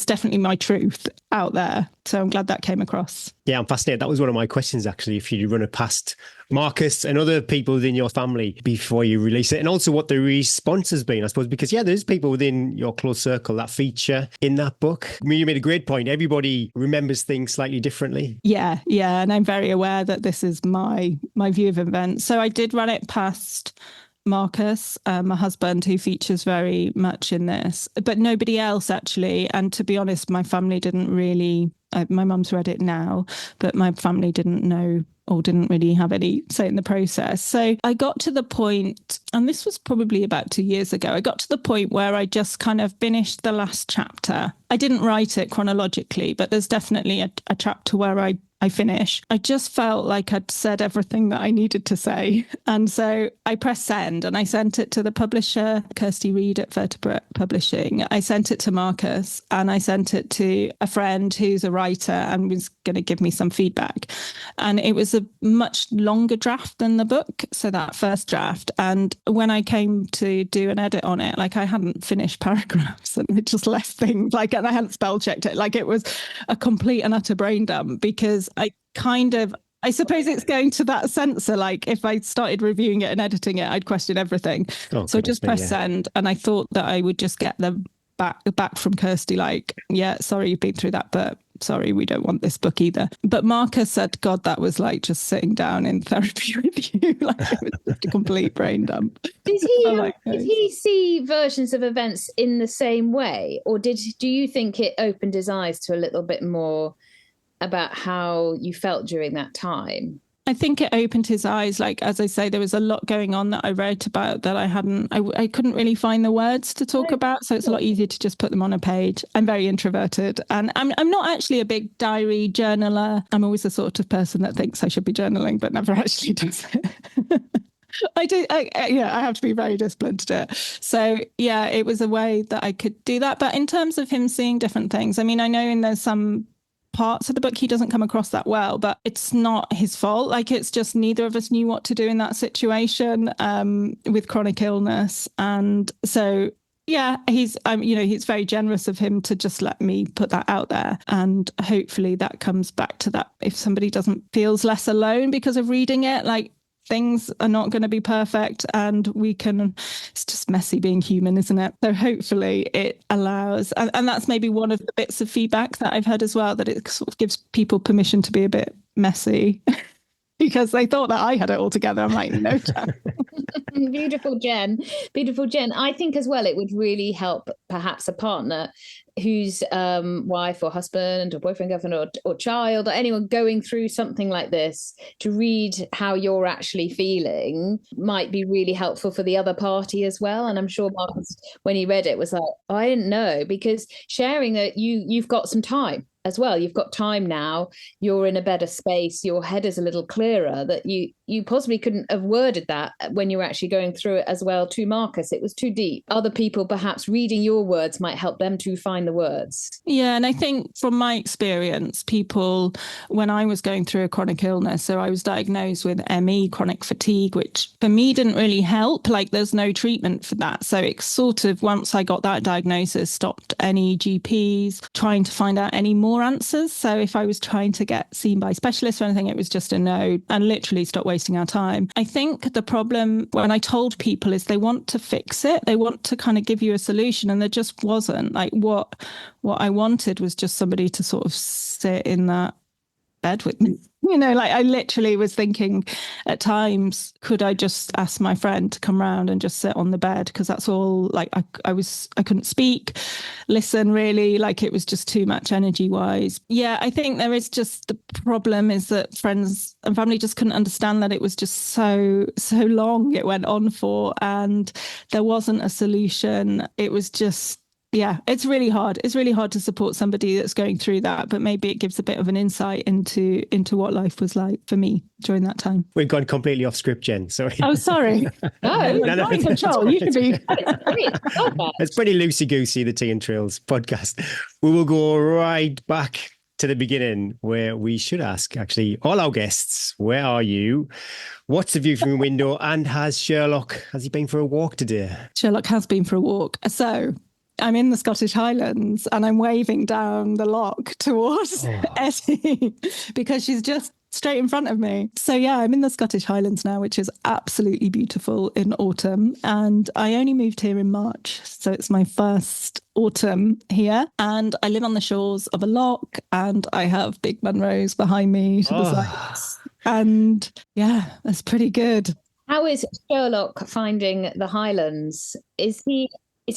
definitely my truth out there. So I'm glad that came across. Yeah, I'm fascinated. That was one of my questions, actually, if you run it past Marcus and other people within your family before you release it, and also what the response has been, I suppose, because there's people within your close circle that feature in that book. I mean, you made a great point. Everybody remembers things slightly differently. Yeah. And I'm very aware that this is my view of events. So I did run it past Marcus, my husband, who features very much in this, but nobody else actually. And to be honest, my family didn't really, my mum's read it now, but my family didn't know or didn't really have any say in the process. So I got to the point, and this was probably about 2 years ago, I got to the point where I just kind of finished the last chapter. I didn't write it chronologically, but there's definitely a chapter where I finish. I just felt like I'd said everything that I needed to say. And so I pressed send and I sent it to the publisher, Kirsty Reid at Vertebrate Publishing. I sent it to Marcus and I sent it to a friend who's a writer and was going to give me some feedback. And it was a much longer draft than the book. So that first draft. And when I came to do an edit on it, like I hadn't finished paragraphs and it just left things like, and I hadn't spell checked it. Like it was a complete and utter brain dump because I suppose it's going to that censor. Like if I started reviewing it and editing it, I'd question everything. So I just pressed send and I thought that I would just get the back from Kirsty like, yeah, sorry, you've been through that, but sorry, we don't want this book either. But Marcus said, God, that was like just sitting down in therapy with you. Like it was just a complete brain dump. Did he see versions of events in the same way? Or do you think it opened his eyes to a little bit more about how you felt during that time? I think it opened his eyes. Like, as I say, there was a lot going on that I wrote about that I couldn't really find the words to talk about. So it's a lot easier to just put them on a page. I'm very introverted and I'm not actually a big diary journaler. I'm always the sort of person that thinks I should be journaling, but never actually does it. I have to be very disciplined to do it. So yeah, it was a way that I could do that. But in terms of him seeing different things, I mean, I know there's some parts of the book he doesn't come across that well, but it's not his fault. Like it's just neither of us knew what to do in that situation with chronic illness. And so yeah, he's very generous of him to just let me put that out there. And hopefully that comes back to that. If somebody feels less alone because of reading it, like things are not going to be perfect and it's just messy being human, isn't it? So hopefully it allows, and that's maybe one of the bits of feedback that I've heard as well, that it sort of gives people permission to be a bit messy because they thought that I had it all together. I'm like, no chance. Beautiful, Jen. Beautiful, Jen. I think as well, it would really help perhaps a partner whose wife or husband or boyfriend, girlfriend or child or anyone going through something like this, to read how you're actually feeling might be really helpful for the other party as well. And I'm sure Marcus, when he read it, was like, I didn't know, because sharing that you've got some time as well. You've got time now. You're in a better space. Your head is a little clearer, that you possibly couldn't have worded that when you were actually going through it as well to Marcus. It was too deep. Other people perhaps reading your words might help them to find the words. Yeah, and I think from my experience, people, when I was going through a chronic illness, so I was diagnosed with ME, chronic fatigue, which for me didn't really help. Like there's no treatment for that. So it sort of, once I got that diagnosis, stopped any GPs trying to find out any more answers. So if I was trying to get seen by specialists or anything, it was just a no, and literally stop wasting our time. I think the problem when I told people is they want to fix it. They want to kind of give you a solution, and there just wasn't. Like what I wanted was just somebody to sort of sit in that bed with me. You know, like I literally was thinking at times, could I just ask my friend to come round and just sit on the bed? Because that's all, like I couldn't speak, listen really, like it was just too much energy wise. Yeah, I think there is just, the problem is that friends and family just couldn't understand that it was just so long it went on for, and there wasn't a solution. It was just, yeah, it's really hard. It's really hard to support somebody that's going through that, but maybe it gives a bit of an insight into what life was like for me during that time. We've gone completely off script, Jen. Sorry. Oh, sorry. No, you're in control. You should be. It's pretty loosey-goosey, the Tea and Trails podcast. We will go right back to the beginning, where we should ask, actually, all our guests, where are you? What's the view from your window? And has he been for a walk today? Sherlock has been for a walk. So I'm in the Scottish Highlands and I'm waving down the loch towards Eddie because she's just straight in front of me. So yeah, I'm in the Scottish Highlands now, which is absolutely beautiful in autumn. And I only moved here in March, so it's my first autumn here. And I live on the shores of a loch and I have big Munros behind me to the sides. And yeah, that's pretty good. How is Sherlock finding the Highlands? Is he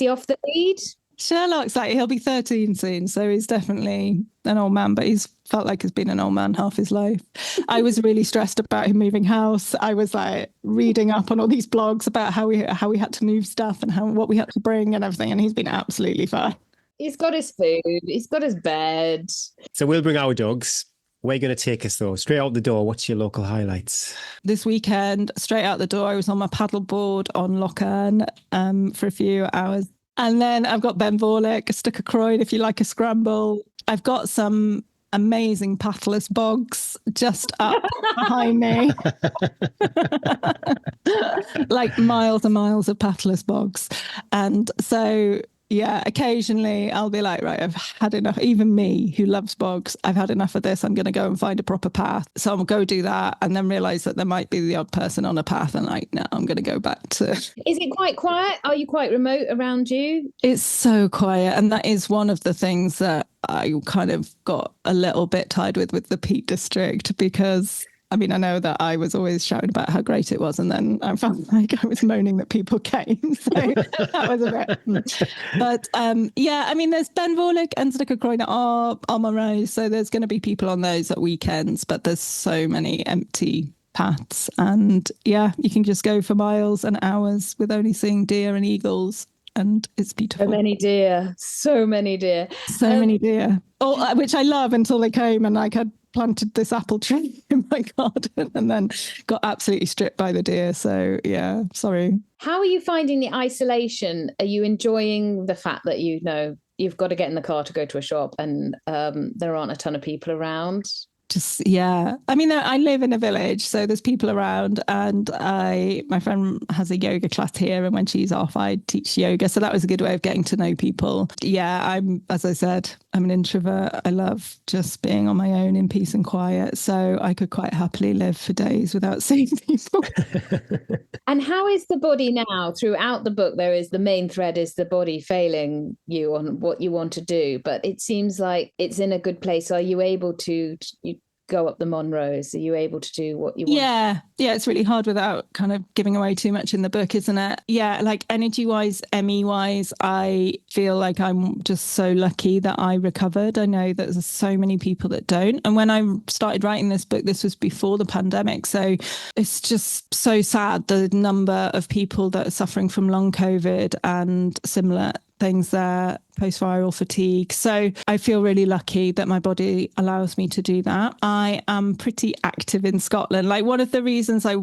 off the lead? Sherlock's like, he'll be 13 soon, so he's definitely an old man, but he's felt like he's been an old man half his life. I was really stressed about him moving house. I was like reading up on all these blogs about how we had to move stuff and what we had to bring and everything, and he's been absolutely fine. He's got his food, he's got his bed. So we'll bring our dogs. Where are you going to take us though? Straight out the door, what's your local highlights? This weekend, straight out the door, I was on my paddleboard on Loch Earn for a few hours. And then I've got Ben Vorlich, Stuck a Croyd if you like a scramble. I've got some amazing pathless bogs just up behind me. Like miles and miles of pathless bogs. And so, yeah, occasionally I'll be like, right, I've had enough. Even me, who loves bogs, I've had enough of this. I'm going to go and find a proper path. So I'll go do that and then realise that there might be the odd person on a path and like, no, I'm going to go back to... Is it quite quiet? Are you quite remote around you? It's so quiet. And that is one of the things that I kind of got a little bit tied with the Peak District, because... I mean, I know that I was always shouting about how great it was, and then I felt like I was moaning that people came. So that was a bit... But yeah, I mean, there's Ben Vorlich and Stuck a Croyd are on my road, so there's going to be people on those at weekends, but there's so many empty paths. And yeah, you can just go for miles and hours with only seeing deer and eagles. And it's beautiful. So many deer. So many deer. Oh, which I love until they came and like had planted this apple tree in my garden and then got absolutely stripped by the deer. So yeah, sorry. How are you finding the isolation? Are you enjoying the fact that you've got to get in the car to go to a shop and there aren't a ton of people around? Just, yeah. I mean, I live in a village, so there's people around, and my friend has a yoga class here, and when she's off, I teach yoga. So that was a good way of getting to know people. Yeah, as I said, I'm an introvert. I love just being on my own in peace and quiet. So I could quite happily live for days without seeing people. And how is the body now? Throughout the book, the main thread is the body failing you on what you want to do, but it seems like it's in a good place. Are you able to go up the Monrose? Are you able to do what you want? Yeah, it's really hard without kind of giving away too much in the book, isn't it? Yeah, like energy-wise, ME-wise, I feel like I'm just so lucky that I recovered. I know that there's so many people that don't. And when I started writing this book, this was before the pandemic. So it's just so sad, the number of people that are suffering from long COVID and similar things there, post-viral fatigue. So I feel really lucky that my body allows me to do that. I am pretty active in Scotland. Like, one of the reasons I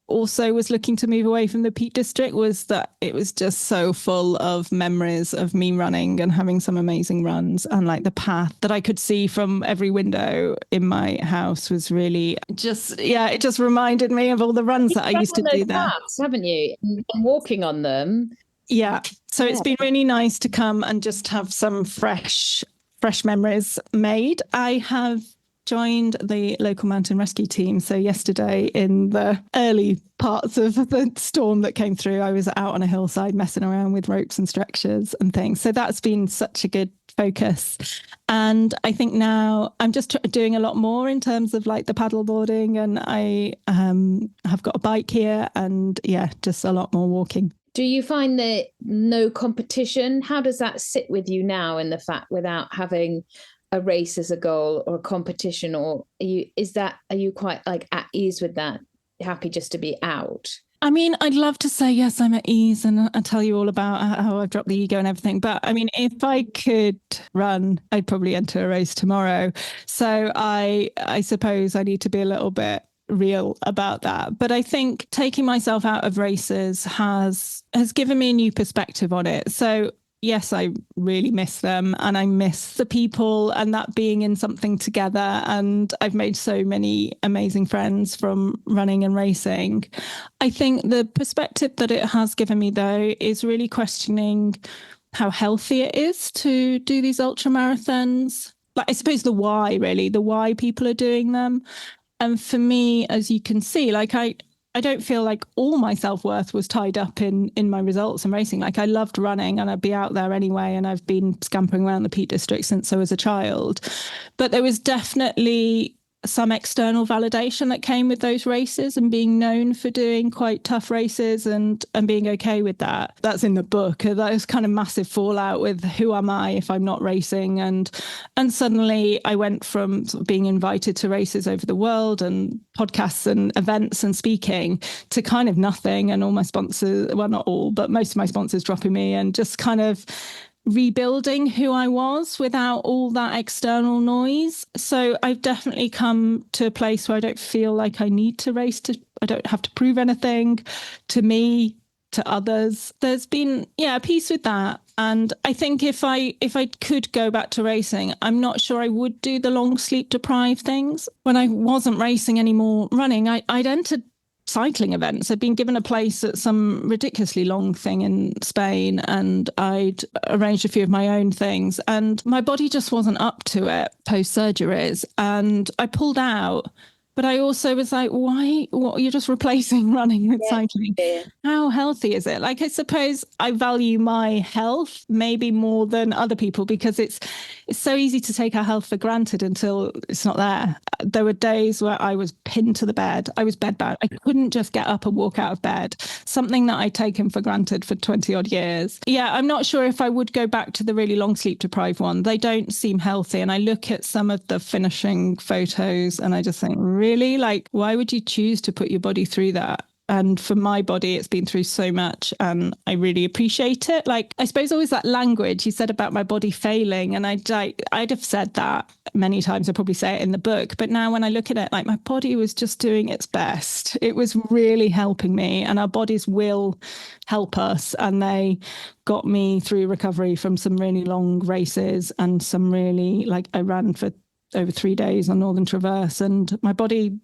also was looking to move away from the Peak District was that it was just so full of memories of me running and having some amazing runs, and like the path that I could see from every window in my house was really just, yeah, it just reminded me of all the runs that I used to do there. Paths, haven't you? And walking on them. Yeah. So it's been really nice to come and just have some fresh memories made. I have joined the local mountain rescue team. So yesterday, in the early parts of the storm that came through, I was out on a hillside messing around with ropes and stretchers and things. So that's been such a good focus. And I think now I'm just doing a lot more in terms of like the paddleboarding, and I have got a bike here, and yeah, just a lot more walking. Do you find that no competition? How does that sit with you now, in the fact without having a race as a goal or a competition, or are you quite like at ease with that, happy just to be out? I mean, I'd love to say yes, I'm at ease, and I'll tell you all about how I've dropped the ego and everything. But I mean, if I could run, I'd probably enter a race tomorrow. So I suppose I need to be a little bit real about that. But I think taking myself out of races has given me a new perspective on it. So yes, I really miss them, and I miss the people and that being in something together. And I've made so many amazing friends from running and racing. I think the perspective that it has given me, though, is really questioning how healthy it is to do these ultra marathons. Like, I suppose the why people are doing them. And for me, as you can see, like I don't feel like all my self-worth was tied up in my results and racing. Like, I loved running and I'd be out there anyway. And I've been scampering around the Peak District since I was a child. But there was definitely some external validation that came with those races and being known for doing quite tough races and being okay with that. That's in the book. That was kind of massive fallout with who am I if I'm not racing? And suddenly I went from sort of being invited to races over the world and podcasts and events and speaking to kind of nothing, and all my sponsors, well, not all, but most of my sponsors dropping me, and just kind of rebuilding who I was without all that external noise. So I've definitely come to a place where I don't feel like I need to race I don't have to prove anything to me, to others. There's been, a peace with that. And I think if I could go back to racing, I'm not sure I would do the long sleep deprived things. When I wasn't racing anymore running, I'd entered cycling events. I'd been given a place at some ridiculously long thing in Spain, and I'd arranged a few of my own things, and my body just wasn't up to it post surgeries, and I pulled out. But I also was like, why? What, you're just replacing running with cycling. Yeah. How healthy is it? Like, I suppose I value my health maybe more than other people, because it's so easy to take our health for granted until it's not there. There were days where I was pinned to the bed. I was bedbound. I couldn't just get up and walk out of bed, something that I'd taken for granted for 20 odd years. Yeah, I'm not sure if I would go back to the really long sleep deprived one. They don't seem healthy. And I look at some of the finishing photos and I just think, really? Like, why would you choose to put your body through that? And for my body, it's been through so much, and I really appreciate it. Like, I suppose always that language you said about my body failing, and I'd have said that many times. I probably say it in the book, but now when I look at it, like, my body was just doing its best. It was really helping me, and our bodies will help us. And they got me through recovery from some really long races and some really, like, I ran for over 3 days on Northern Traverse, and my body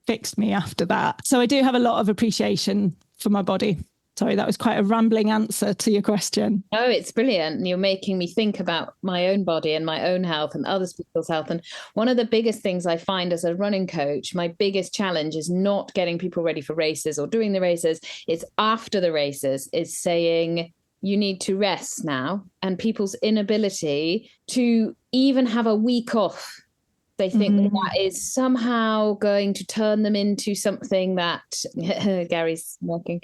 fixed me after that. So I do have a lot of appreciation for my body. Sorry, that was quite a rambling answer to your question. No, it's brilliant. You're making me think about my own body and my own health and other people's health. And one of the biggest things I find as a running coach, my biggest challenge is not getting people ready for races or doing the races. It's after the races, is saying, you need to rest now. And people's inability to even have a week off. They think that is somehow going to turn them into something that Gary's working.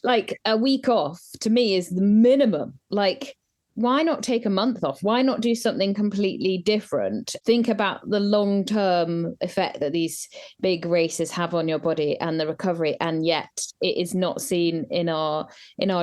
Like, a week off to me is the minimum. Like, why not take a month off? Why not do something completely different? Think about the long-term effect that these big races have on your body and the recovery. And yet it is not seen in our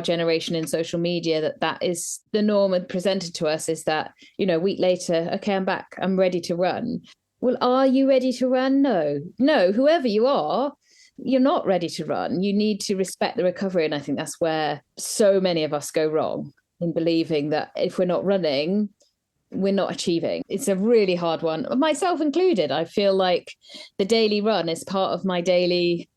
generation in social media that is the norm and presented to us, is that, a week later, okay, I'm back, I'm ready to run. Well, are you ready to run? No, whoever you are, you're not ready to run. You need to respect the recovery. And I think that's where so many of us go wrong, in believing that if we're not running, we're not achieving. It's a really hard one, myself included. I feel like the daily run is part of my daily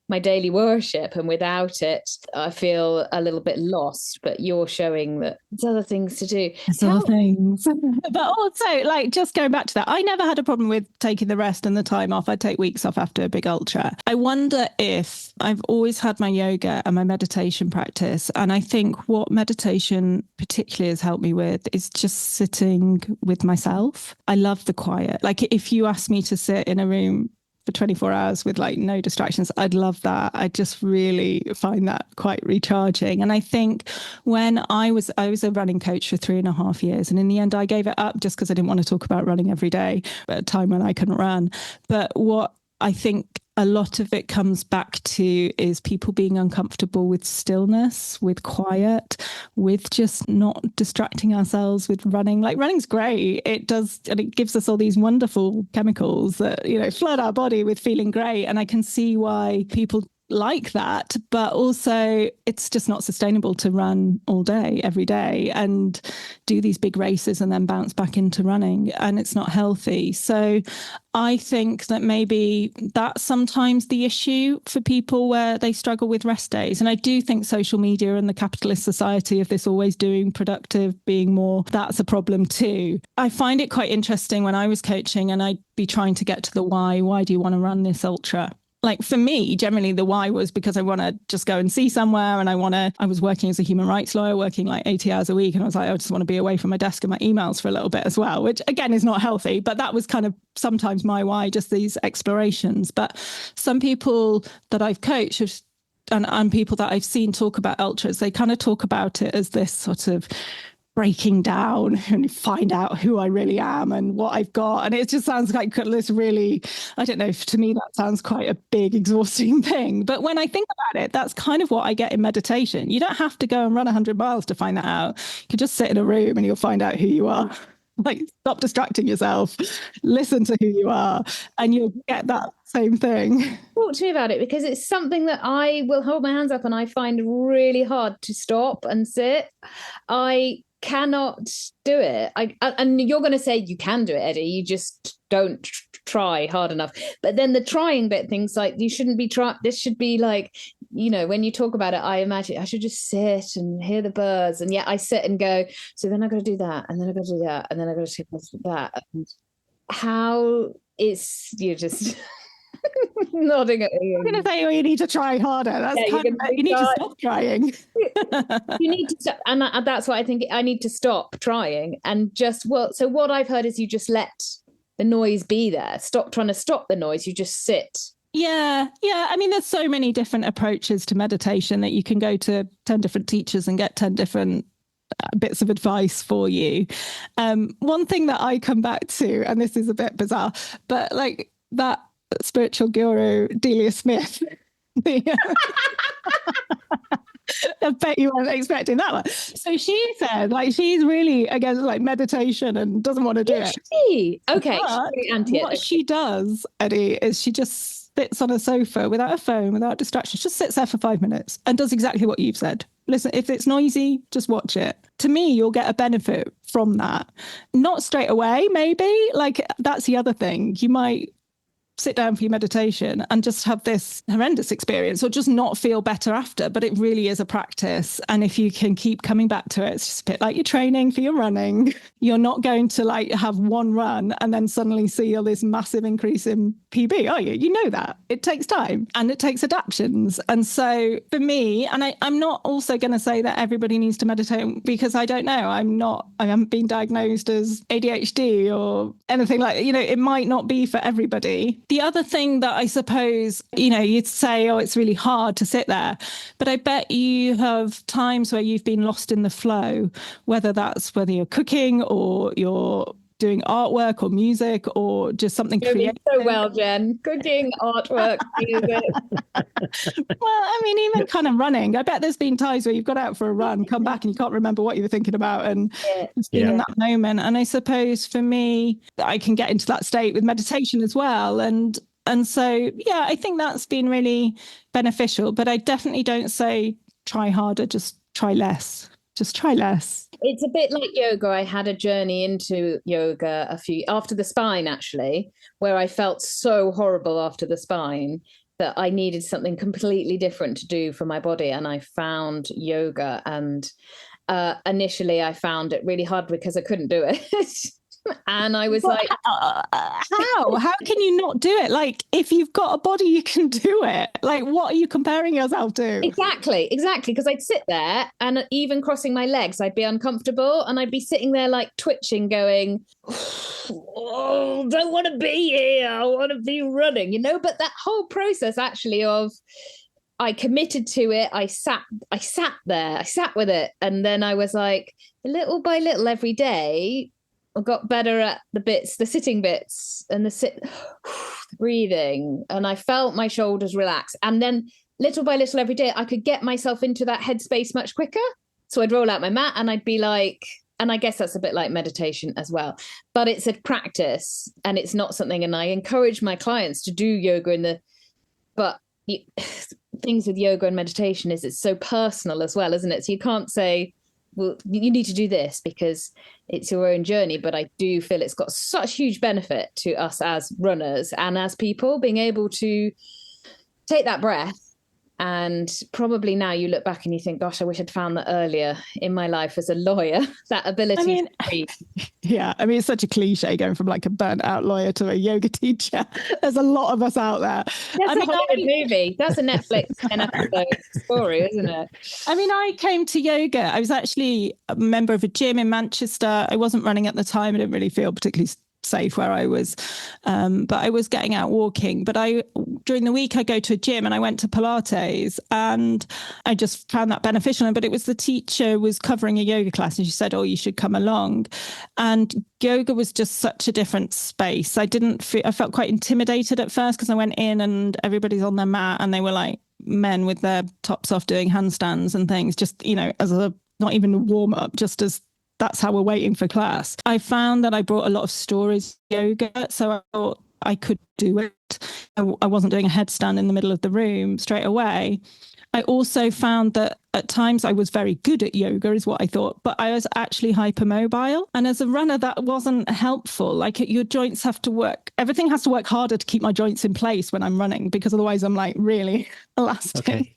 worship, and without it, I feel a little bit lost. But you're showing that there's other things to do. Other things. But also, like, just going back to that, I never had a problem with taking the rest and the time off. I'd take weeks off after a big ultra. I wonder if I've always had my yoga and my meditation practice. And I think what meditation particularly has helped me with is just sitting with myself. I love the quiet. Like, if you ask me to sit in a room for 24 hours with, like, no distractions, I'd love that. I just really find that quite recharging. And I think when I was a running coach for 3.5 years, and in the end I gave it up just because I didn't want to talk about running every day at a time when I couldn't run. But what I think a lot of it comes back to is people being uncomfortable with stillness, with quiet, with just not distracting ourselves with running. Like, running's great. It does, and it gives us all these wonderful chemicals that, flood our body with feeling great. And I can see why people like that, but also it's just not sustainable to run all day, every day, and do these big races and then bounce back into running, and it's not healthy. So I think that maybe that's sometimes the issue for people, where they struggle with rest days. And I do think social media and the capitalist society of this always doing productive, being more, that's a problem too. I find it quite interesting when I was coaching and I'd be trying to get to the why do you want to run this ultra? Like for me, generally the why was because I want to just go and see somewhere, and I was working as a human rights lawyer, working like 80 hours a week. And I was like, I just want to be away from my desk and my emails for a little bit as well, which again is not healthy, but that was kind of sometimes my why, just these explorations. But some people that I've coached and people that I've seen talk about ultras, they kind of talk about it as this sort of breaking down and find out who I really am and what I've got. And it just sounds like this really, I don't know, to me, that sounds quite a big, exhausting thing. But when I think about it, that's kind of what I get in meditation. You don't have to go and run 100 miles to find that out. You can just sit in a room and you'll find out who you are. Like, stop distracting yourself, listen to who you are, and you'll get that same thing. Talk to me about it, because it's something that I will hold my hands up and I find really hard to stop and sit. I cannot do it. And you're going to say you can do it, Eddie. You just don't try hard enough. But then the trying bit, things like you shouldn't be trying. This should be like, you know, when you talk about it, I imagine I should just sit and hear the birds. And yet I sit and go, so then I've got to do that. And then I've got to do that. And then I've got to do that. And how is you just nodding at me? I'm going to say, oh, you need to try harder. That's you need to stop trying. You need to stop. And that's what I think. I need to stop trying and just, so what I've heard is you just let the noise be there. Stop trying to stop the noise. You just sit. Yeah. I mean, there's so many different approaches to meditation that you can go to 10 different teachers and get 10 different bits of advice for you. One thing that I come back to, and this is a bit bizarre, but like that spiritual guru, Delia Smith. I bet you weren't expecting that one. So she said, like, she's really against like meditation and doesn't want to do it. She? Okay. What she does, Eddie, is she just sits on a sofa without a phone, without distractions, just sits there for 5 minutes and does exactly what you've said. Listen, if it's noisy, just watch it. To me, you'll get a benefit from that. Not straight away, maybe. Like, that's the other thing. You might sit down for your meditation and just have this horrendous experience or just not feel better after, but it really is a practice. And if you can keep coming back to it, it's just a bit like you're training for your running. You're not going to like have one run and then suddenly see all this massive increase in PB, are you? You know that. It takes time and it takes adaptions. And so for me, and I'm not also going to say that everybody needs to meditate, because I don't know. I haven't been diagnosed as ADHD or anything like that. You know, it might not be for everybody. The other thing that I suppose, you know, you'd say, oh, it's really hard to sit there. But I bet you have times where you've been lost in the flow, whether you're cooking or you're doing artwork or music or just something creative. So well, Jen. Cooking, artwork, music. Well, I mean, even kind of running. I bet there's been times where you've got out for a run, come back and you can't remember what you were thinking about and just being in that moment. And I suppose for me, I can get into that state with meditation as well. And so, yeah, I think that's been really beneficial. But I definitely don't say try harder, just try less. Just try less. It's a bit like yoga. I had a journey into yoga after the spine, actually, where I felt so horrible after the spine that I needed something completely different to do for my body. And I found yoga. And initially I found it really hard because I couldn't do it. And I was like, how can you not do it? Like, if you've got a body, you can do it. Like, what are you comparing yourself to? Exactly. Because I'd sit there and even crossing my legs, I'd be uncomfortable and I'd be sitting there like twitching, going, oh, don't want to be here. I want to be running, you know. But that whole process actually of, I committed to it. I sat there. I sat with it. And then I was like, little by little every day, I got better at the sitting bits and the breathing, and I felt my shoulders relax. And then little by little every day, I could get myself into that headspace much quicker. So I'd roll out my mat and I'd be like, and I guess that's a bit like meditation as well, but it's a practice and it's not something, and I encourage my clients to do yoga things with yoga and meditation is it's so personal as well, isn't it? So you can't say, well, you need to do this because it's your own journey. But I do feel it's got such huge benefit to us as runners and as people, being able to take that breath And probably now you look back and you think, gosh, I wish I'd found that earlier in my life as a lawyer, that ability to breathe. Yeah, I mean, it's such a cliche going from like a burnt out lawyer to a yoga teacher. There's a lot of us out there. That's a Hollywood movie. That's a Netflix 10 episode story, isn't it? I mean, I came to yoga. I was actually a member of a gym in Manchester. I wasn't running at the time. I didn't really feel particularly safe where I was, but I was getting out walking. But during the week I go to a gym, and I went to Pilates, and I just found that beneficial. But it was the teacher was covering a yoga class, and she said, "Oh, you should come along." And yoga was just such a different space. I felt quite intimidated at first because I went in and everybody's on their mat, and they were like men with their tops off doing handstands and things, just, as a not even a warm up, just as that's how we're waiting for class. I found that I brought a lot of stories to yoga, so I thought I could do it. I wasn't doing a headstand in the middle of the room straight away. I also found that at times I was very good at yoga, is what I thought, but I was actually hypermobile. And as a runner, that wasn't helpful. Like, your joints have to work. Everything has to work harder to keep my joints in place when I'm running, because otherwise I'm like really elastic. Okay.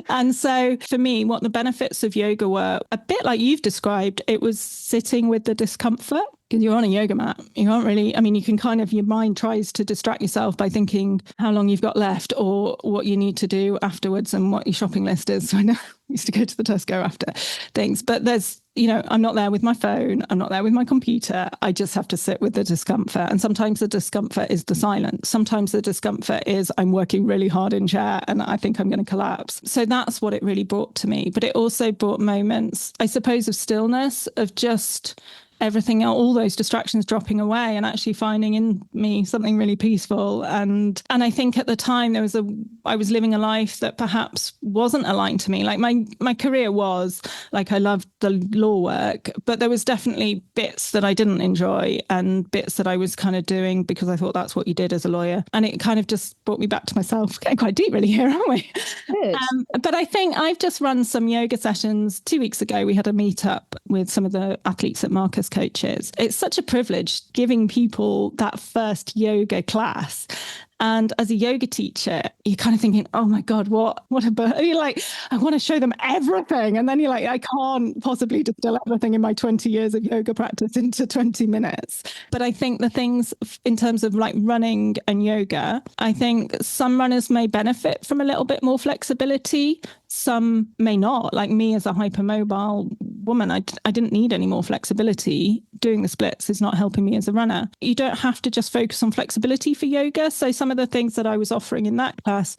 And so for me, what the benefits of yoga were, a bit like you've described, it was sitting with the discomfort. Because you're on a yoga mat, you can't really, you can kind of, your mind tries to distract yourself by thinking how long you've got left or what you need to do afterwards and what your shopping list is. So I know I used to go to the Tesco after things, but there's, I'm not there with my phone. I'm not there with my computer. I just have to sit with the discomfort. And sometimes the discomfort is the silence. Sometimes the discomfort is I'm working really hard in chair and I think I'm going to collapse. So that's what it really brought to me. But it also brought moments, I suppose, of stillness, of just everything, all those distractions dropping away and actually finding in me something really peaceful. And I think at the time I was living a life that perhaps wasn't aligned to me. Like my career was like, I loved the law work, but there was definitely bits that I didn't enjoy and bits that I was kind of doing because I thought that's what you did as a lawyer. And it kind of just brought me back to myself. Getting quite deep really here, aren't we? But I think I've just run some yoga sessions. 2 weeks ago, we had a meetup with some of the athletes at Marcus Coaches. It's such a privilege giving people that first yoga class. And as a yoga teacher, you're kind of thinking, oh my God, what you're like, I want to show them everything. And then you're like, I can't possibly distill everything in my 20 years of yoga practice into 20 minutes. But I think the things in terms of like running and yoga, I think some runners may benefit from a little bit more flexibility. Some may not. Like me as a hypermobile woman, I didn't need any more flexibility. Doing the splits is not helping me as a runner. You don't have to just focus on flexibility for yoga. So some of the things that I was offering in that class,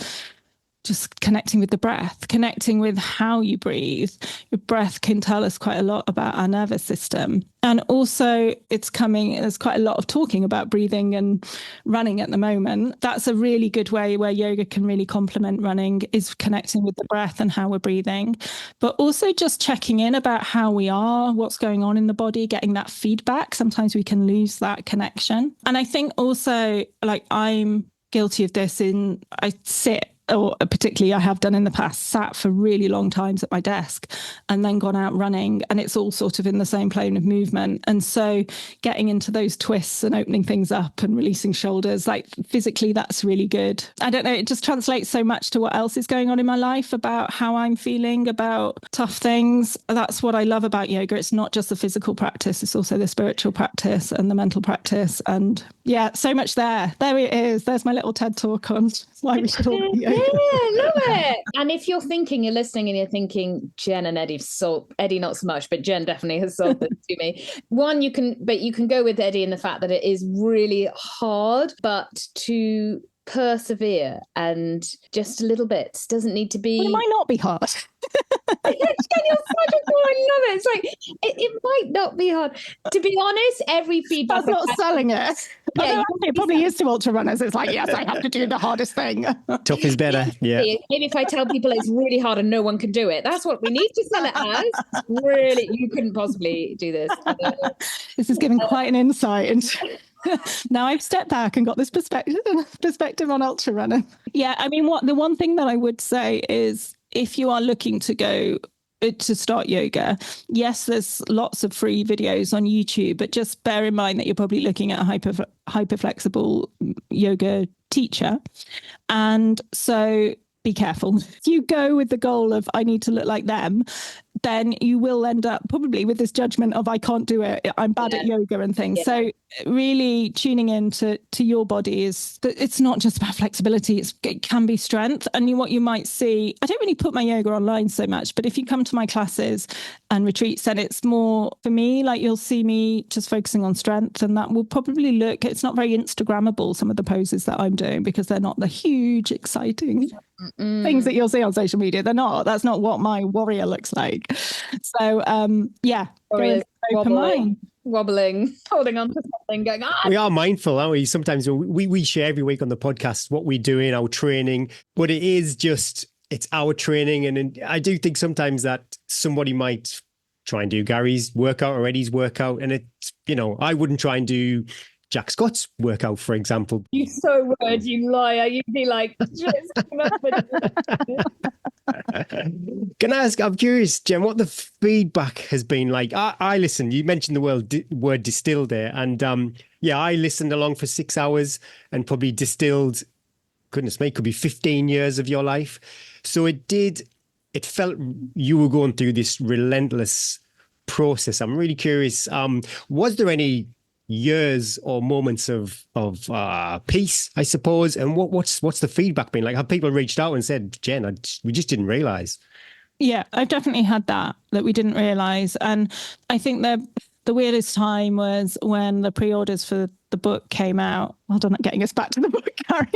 just connecting with the breath, connecting with how you breathe. Your breath can tell us quite a lot about our nervous system. And also there's quite a lot of talking about breathing and running at the moment. That's a really good way where yoga can really complement running, is connecting with the breath and how we're breathing, but also just checking in about how we are, what's going on in the body, getting that feedback. Sometimes we can lose that connection. And I think also, like, I'm guilty of this I sit, or particularly I have done in the past, sat for really long times at my desk and then gone out running, and it's all sort of in the same plane of movement. And so getting into those twists and opening things up and releasing shoulders, like physically, that's really good. I don't know, it just translates so much to what else is going on in my life, about how I'm feeling about tough things. That's what I love about yoga. It's not just the physical practice, it's also the spiritual practice and the mental practice. And yeah, so much there. There it is. There's my little TED talk on why we should all be yoga. Yeah, love it. And if you're listening and you're thinking, Jen and Eddie Eddie not so much, but Jen definitely has sold this to me. One, you can go with Eddie in the fact that it is really hard, but to persevere and just a little bit doesn't need to be. Well, it might not be hard. Jen, you're such a cool. I love it. It's like it might not be hard. To be honest, every feedback. That's not selling it. Yeah, it probably is to ultra runners. It's like, yes, I have to do the hardest thing. Tough is better. Yeah. Maybe if I tell people it's really hard and no one can do it, that's what we need to sell it as. Really, you couldn't possibly do this. This is giving quite an insight into. Now I've stepped back and got this perspective on ultra running. Yeah, I mean, the one thing that I would say is, if you are looking to start yoga, yes, there's lots of free videos on YouTube, but just bear in mind that you're probably looking at a hyper flexible yoga teacher. And so be careful. If you go with the goal of I need to look like them, then you will end up probably with this judgment of I can't do it, I'm bad at yoga and things. So really tuning into your body is that it's not just about flexibility, it can be strength. And what you might see, I don't really put my yoga online so much, but if you come to my classes and retreats, then it's more for me, like you'll see me just focusing on strength, and that will probably look, it's not very Instagrammable, some of the poses that I'm doing, because they're not the huge exciting things that you'll see on social media. That's not what my warrior looks like. So open mind, wobbling, holding on to something, going We are mindful, aren't we? Sometimes we share every week on the podcast what we're doing, our training, but it's our training. And I do think sometimes that somebody might try and do Gary's workout or Eddie's workout, and it's, I wouldn't try and do Jack Scott's workout, for example. You so would, you liar. You'd be like, Can I ask, I'm curious, Jen, what the feedback has been like? I listened, you mentioned the word distilled there. And I listened along for 6 hours and probably distilled, goodness me, could be 15 years of your life. So it felt you were going through this relentless process. I'm really curious, was there any years or moments of peace, I suppose, and what's the feedback been like? Have people reached out and said, Jen, we just didn't realize? Yeah, I've definitely had that we didn't realize. And I think the weirdest time was when the pre-orders for the book came out. Hold on, getting us back to the book, Gary.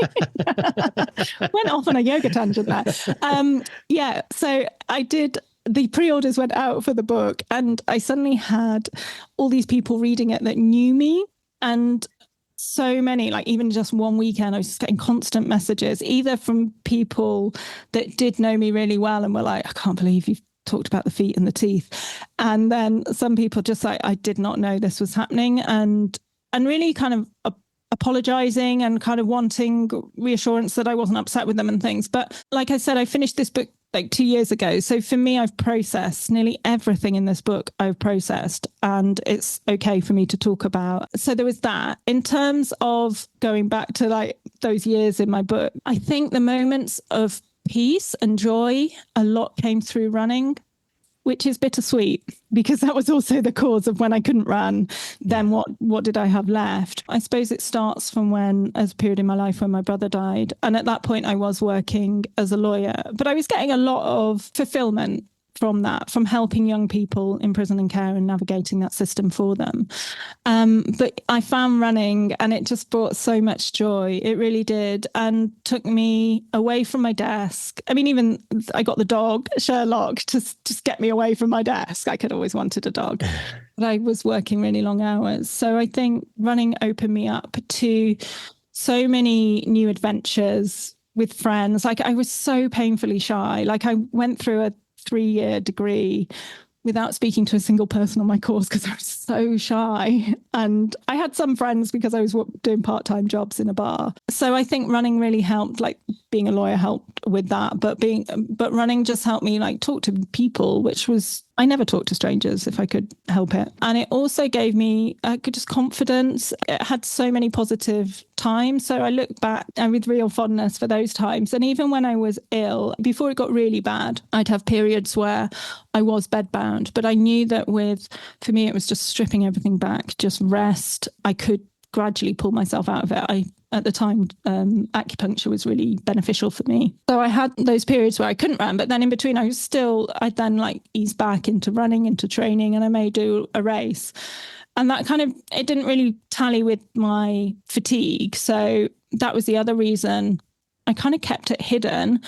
Went off on a yoga tangent there. So I did. The pre-orders went out for the book, and I suddenly had all these people reading it that knew me, and so many, like even just one weekend, I was just getting constant messages, either from people that did know me really well and were like, I can't believe you've talked about the feet and the teeth. And then some people just like, I did not know this was happening, and really kind of apologizing and kind of wanting reassurance that I wasn't upset with them and things. But like I said, I finished this book like 2 years ago. So for me, I've processed nearly everything in this book. I've processed, and it's okay for me to talk about. So there was that. In terms of going back to like those years in my book, I think the moments of peace and joy, a lot came through running, which is bittersweet because that was also the cause of when I couldn't run. Then what did I have left? I suppose it starts from as a period in my life when my brother died. And at that point I was working as a lawyer, but I was getting a lot of fulfillment from that, from helping young people in prison and care and navigating that system for them. But I found running, and it just brought so much joy. It really did, and took me away from my desk. I mean, even I got the dog, Sherlock, to just get me away from my desk. I could always wanted a dog, but I was working really long hours. So I think running opened me up to so many new adventures with friends. Like I was so painfully shy. Like I went through a 3-year degree without speaking to a single person on my course because I was so shy. And I had some friends because I was doing part-time jobs in a bar. So I think running really helped, like being a lawyer helped with that. But running just helped me like talk to people, which was, I never talked to strangers if I could help it. And it also gave me just confidence. It had so many positive times. So I look back with real fondness for those times. And even when I was ill, before it got really bad, I'd have periods where I was bedbound. But I knew that for me, it was just stripping everything back, just rest. I could gradually pull myself out of it. At the time, acupuncture was really beneficial for me. So I had those periods where I couldn't run, but then in between I'd then like ease back into running, into training, and I may do a race. And that it didn't really tally with my fatigue. So that was the other reason I kind of kept it hidden.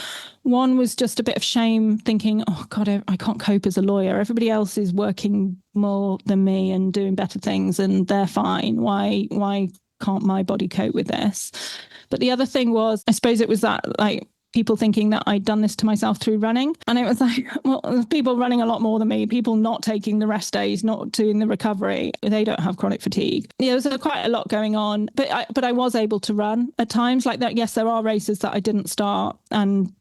One was just a bit of shame, thinking, oh God, I can't cope as a lawyer. Everybody else is working more than me and doing better things and they're fine. Why can't my body cope with this? But the other thing was, I suppose it was that like people thinking that I'd done this to myself through running. And it was like, well, there's people running a lot more than me, people not taking the rest days, not doing the recovery. They don't have chronic fatigue. Yeah, there was quite a lot going on, but I was able to run at times like that. Yes, there are races that I didn't start and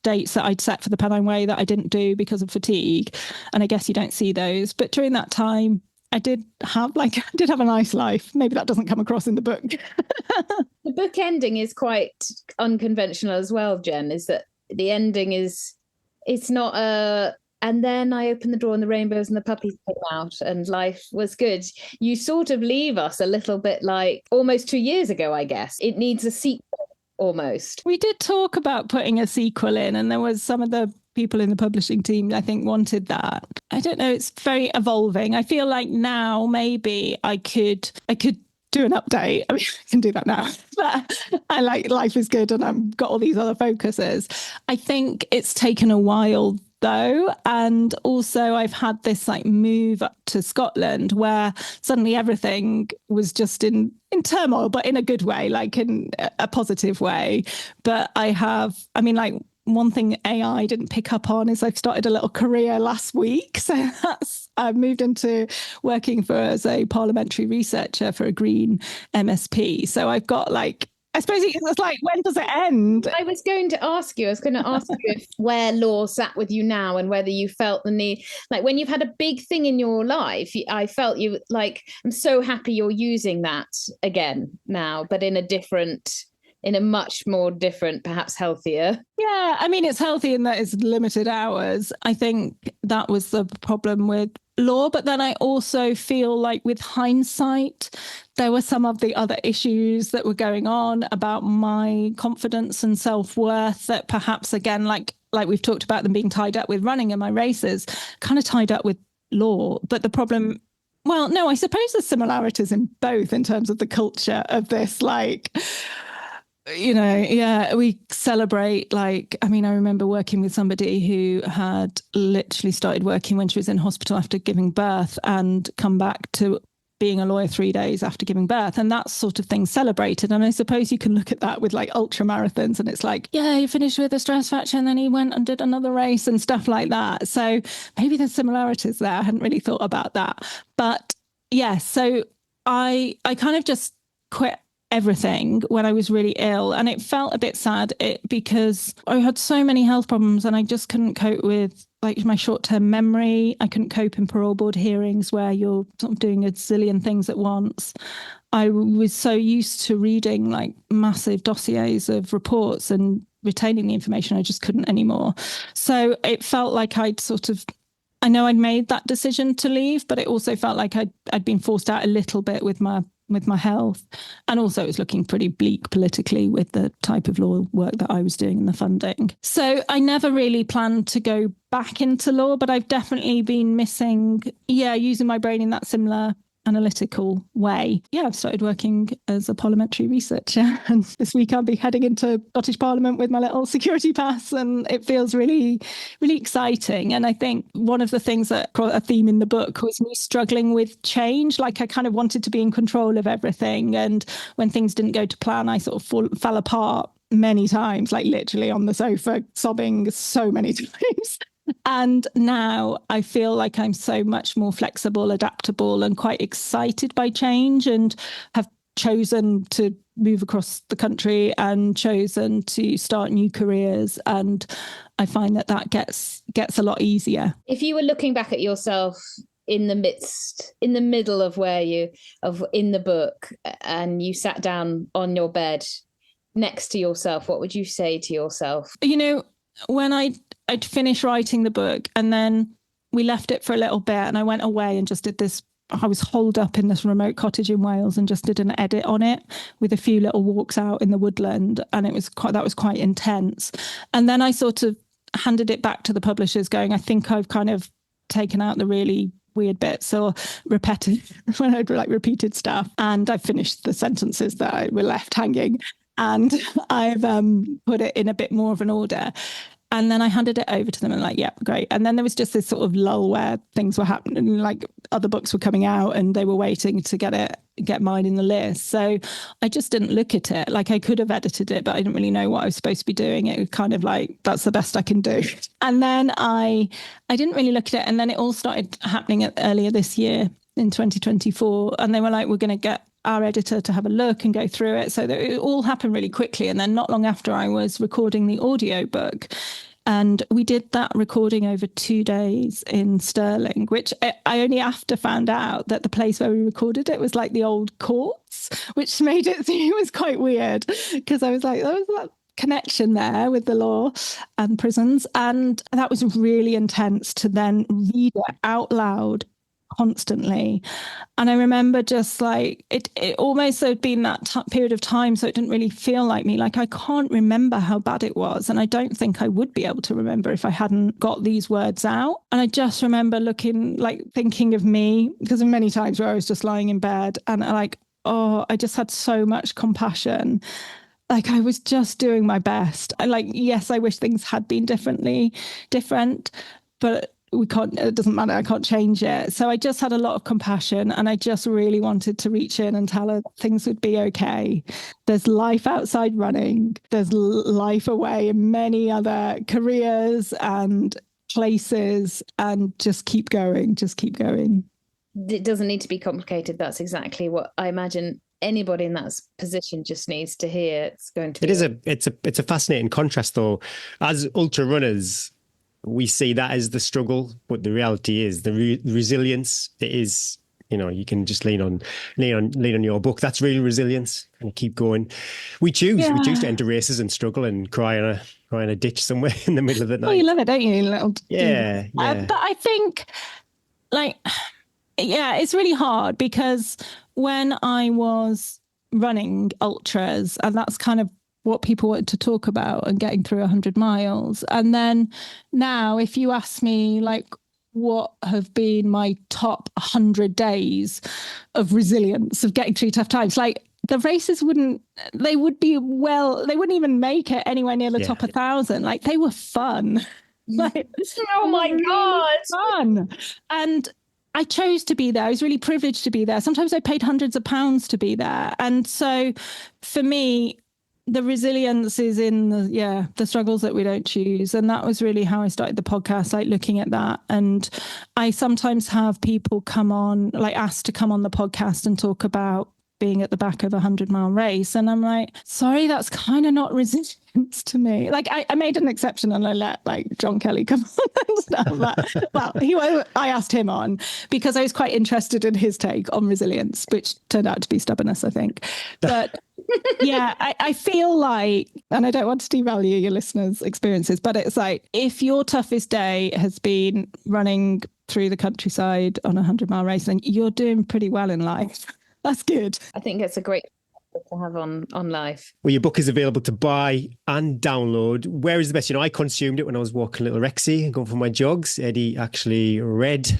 dates that I'd set for the Pennine Way that I didn't do because of fatigue. And I guess you don't see those. But during that time, I did have a nice life. Maybe that doesn't come across in the book. The book ending is quite unconventional as well, Jen, is that the ending is, it's not a, and then I opened the door and the rainbows and the puppies came out and life was good. You sort of leave us a little bit like almost 2 years ago, I guess. It needs a sequel almost. We did talk about putting a sequel in, and there was some of the people in the publishing team, I think, wanted that. I don't know. It's very evolving. I feel like now maybe I could do an update. I mean, I can do that now, but I like life is good and I've got all these other focuses. I think it's taken a while though. And also I've had this like move up to Scotland where suddenly everything was just in turmoil, but in a good way, like in a positive way. But one thing AI didn't pick up on is I've started a little career last week. So I've moved into working as a parliamentary researcher for a green MSP. So I've got like, I suppose it's like, when does it end? I was going to ask you if where law sat with you now and whether you felt the need, like when you've had a big thing in your life, I felt you like, I'm so happy you're using that again now, but in a much more different, perhaps healthier. Yeah, I mean, it's healthy in that it's limited hours. I think that was the problem with law. But then I also feel like with hindsight, there were some of the other issues that were going on about my confidence and self-worth that perhaps, again, like we've talked about them being tied up with running and my races, kind of tied up with law. But the problem, well, no, I suppose there's similarities in both in terms of the culture of this, like, you know, yeah, we celebrate, like, I mean, I remember working with somebody who had literally started working when she was in hospital after giving birth and come back to being a lawyer 3 days after giving birth, and that sort of thing celebrated. And I suppose you can look at that with like ultra marathons and it's like, yeah, he finished with a stress fracture and then he went and did another race and stuff like that. So maybe there's similarities there. I hadn't really thought about that. But yeah, so I kind of just quit everything when I was really ill, and it felt a bit sad because I had so many health problems and I just couldn't cope with like my short-term memory. I couldn't cope in parole board hearings where you're sort of doing a zillion things at once. I was so used to reading like massive dossiers of reports and retaining the information, I just couldn't anymore. So it felt like I know I'd made that decision to leave, but it also felt like I'd been forced out a little bit with my health. And also it was looking pretty bleak politically with the type of law work that I was doing and the funding. So I never really planned to go back into law, but I've definitely been missing, using my brain in that similar analytical way. Yeah, I've started working as a parliamentary researcher, and this week I'll be heading into Scottish Parliament with my little security pass, and it feels really, really exciting. And I think one of the things that a theme in the book was me struggling with change. Like I kind of wanted to be in control of everything, and when things didn't go to plan, I sort of fell apart many times, like literally on the sofa sobbing so many times. And now I feel like I'm so much more flexible, adaptable, and quite excited by change, and have chosen to move across the country and chosen to start new careers. And I find that gets a lot easier. If you were looking back at yourself in the middle of in the book, and you sat down on your bed next to yourself, what would you say to yourself? You know, when I'd finished writing the book, and then we left it for a little bit, and I went away and just did this. I was holed up in this remote cottage in Wales and just did an edit on it with a few little walks out in the woodland, and that was quite intense. And then I sort of handed it back to the publishers, going, I think I've kind of taken out the really weird bits or repeated stuff, and I've finished the sentences that were left hanging. And I've put it in a bit more of an order. And then I handed it over to them and like, yeah, great. And then there was just this sort of lull where things were happening, like other books were coming out and they were waiting to get mine in the list. So I just didn't look at it. Like I could have edited it, but I didn't really know what I was supposed to be doing. It was kind of like, that's the best I can do. And then I didn't really look at it. And then it all started happening earlier this year in 2024. And they were like, we're going to get our editor to have a look and go through it. So it all happened really quickly. And then not long after, I was recording the audio book. And we did that recording over 2 days in Stirling, which I only after found out that the place where we recorded it was like the old courts, which made it was quite weird, because I was like, connection there with the law and prisons. And that was really intense to then read it out loud constantly. And I remember just like it almost had been that period of time, so it didn't really feel like me. Like I can't remember how bad it was, and I don't think I would be able to remember if I hadn't got these words out. And I just remember thinking of me, because there were many times where I was just lying in bed and like, oh, I just had so much compassion. Like I was just doing my best. Yes, I wish things had been different, but we can't, it doesn't matter. I can't change it. So I just had a lot of compassion, and I just really wanted to reach in and tell her things would be okay. There's life outside running. There's life away in many other careers and places, and just keep going. Just keep going. It doesn't need to be complicated. That's exactly what I imagine anybody in that position just needs to hear. It's going to be. It's a fascinating contrast, though. As ultra runners, we see that as the struggle, but the reality is the resilience. It is, you can just lean on your book. That's really resilience, and keep going. We choose to enter races and struggle and cry in a ditch somewhere in the middle of the night. Oh, you love it, don't you? Yeah. But I think, it's really hard, because when I was running ultras, and that's kind of what people wanted to talk about, and getting through 100 miles. And then now, if you ask me, what have been my top 100 days of resilience, of getting through tough times, the races wouldn't even make it anywhere near the top 1,000. They were fun. Oh my God. Fun. And I chose to be there. I was really privileged to be there. Sometimes I paid hundreds of pounds to be there. And so for me, the resilience is in the struggles that we don't choose. And that was really how I started the podcast, looking at that. And I sometimes have people come on, asked to come on the podcast and talk about being at the back of a 100-mile race. And I'm like, sorry, that's kind of not resilience to me. I made an exception, and I let John Kelly come on and stuff. I asked him on because I was quite interested in his take on resilience, which turned out to be stubbornness, I think. But I feel and I don't want to devalue your listeners' experiences, but it's if your toughest day has been running through the countryside on a 100-mile race, then you're doing pretty well in life. That's good. I think it's a great to have on life. Well, your book is available to buy and download. Where is the best? I consumed it when I was walking Little Rexy and going for my jogs. Eddie actually read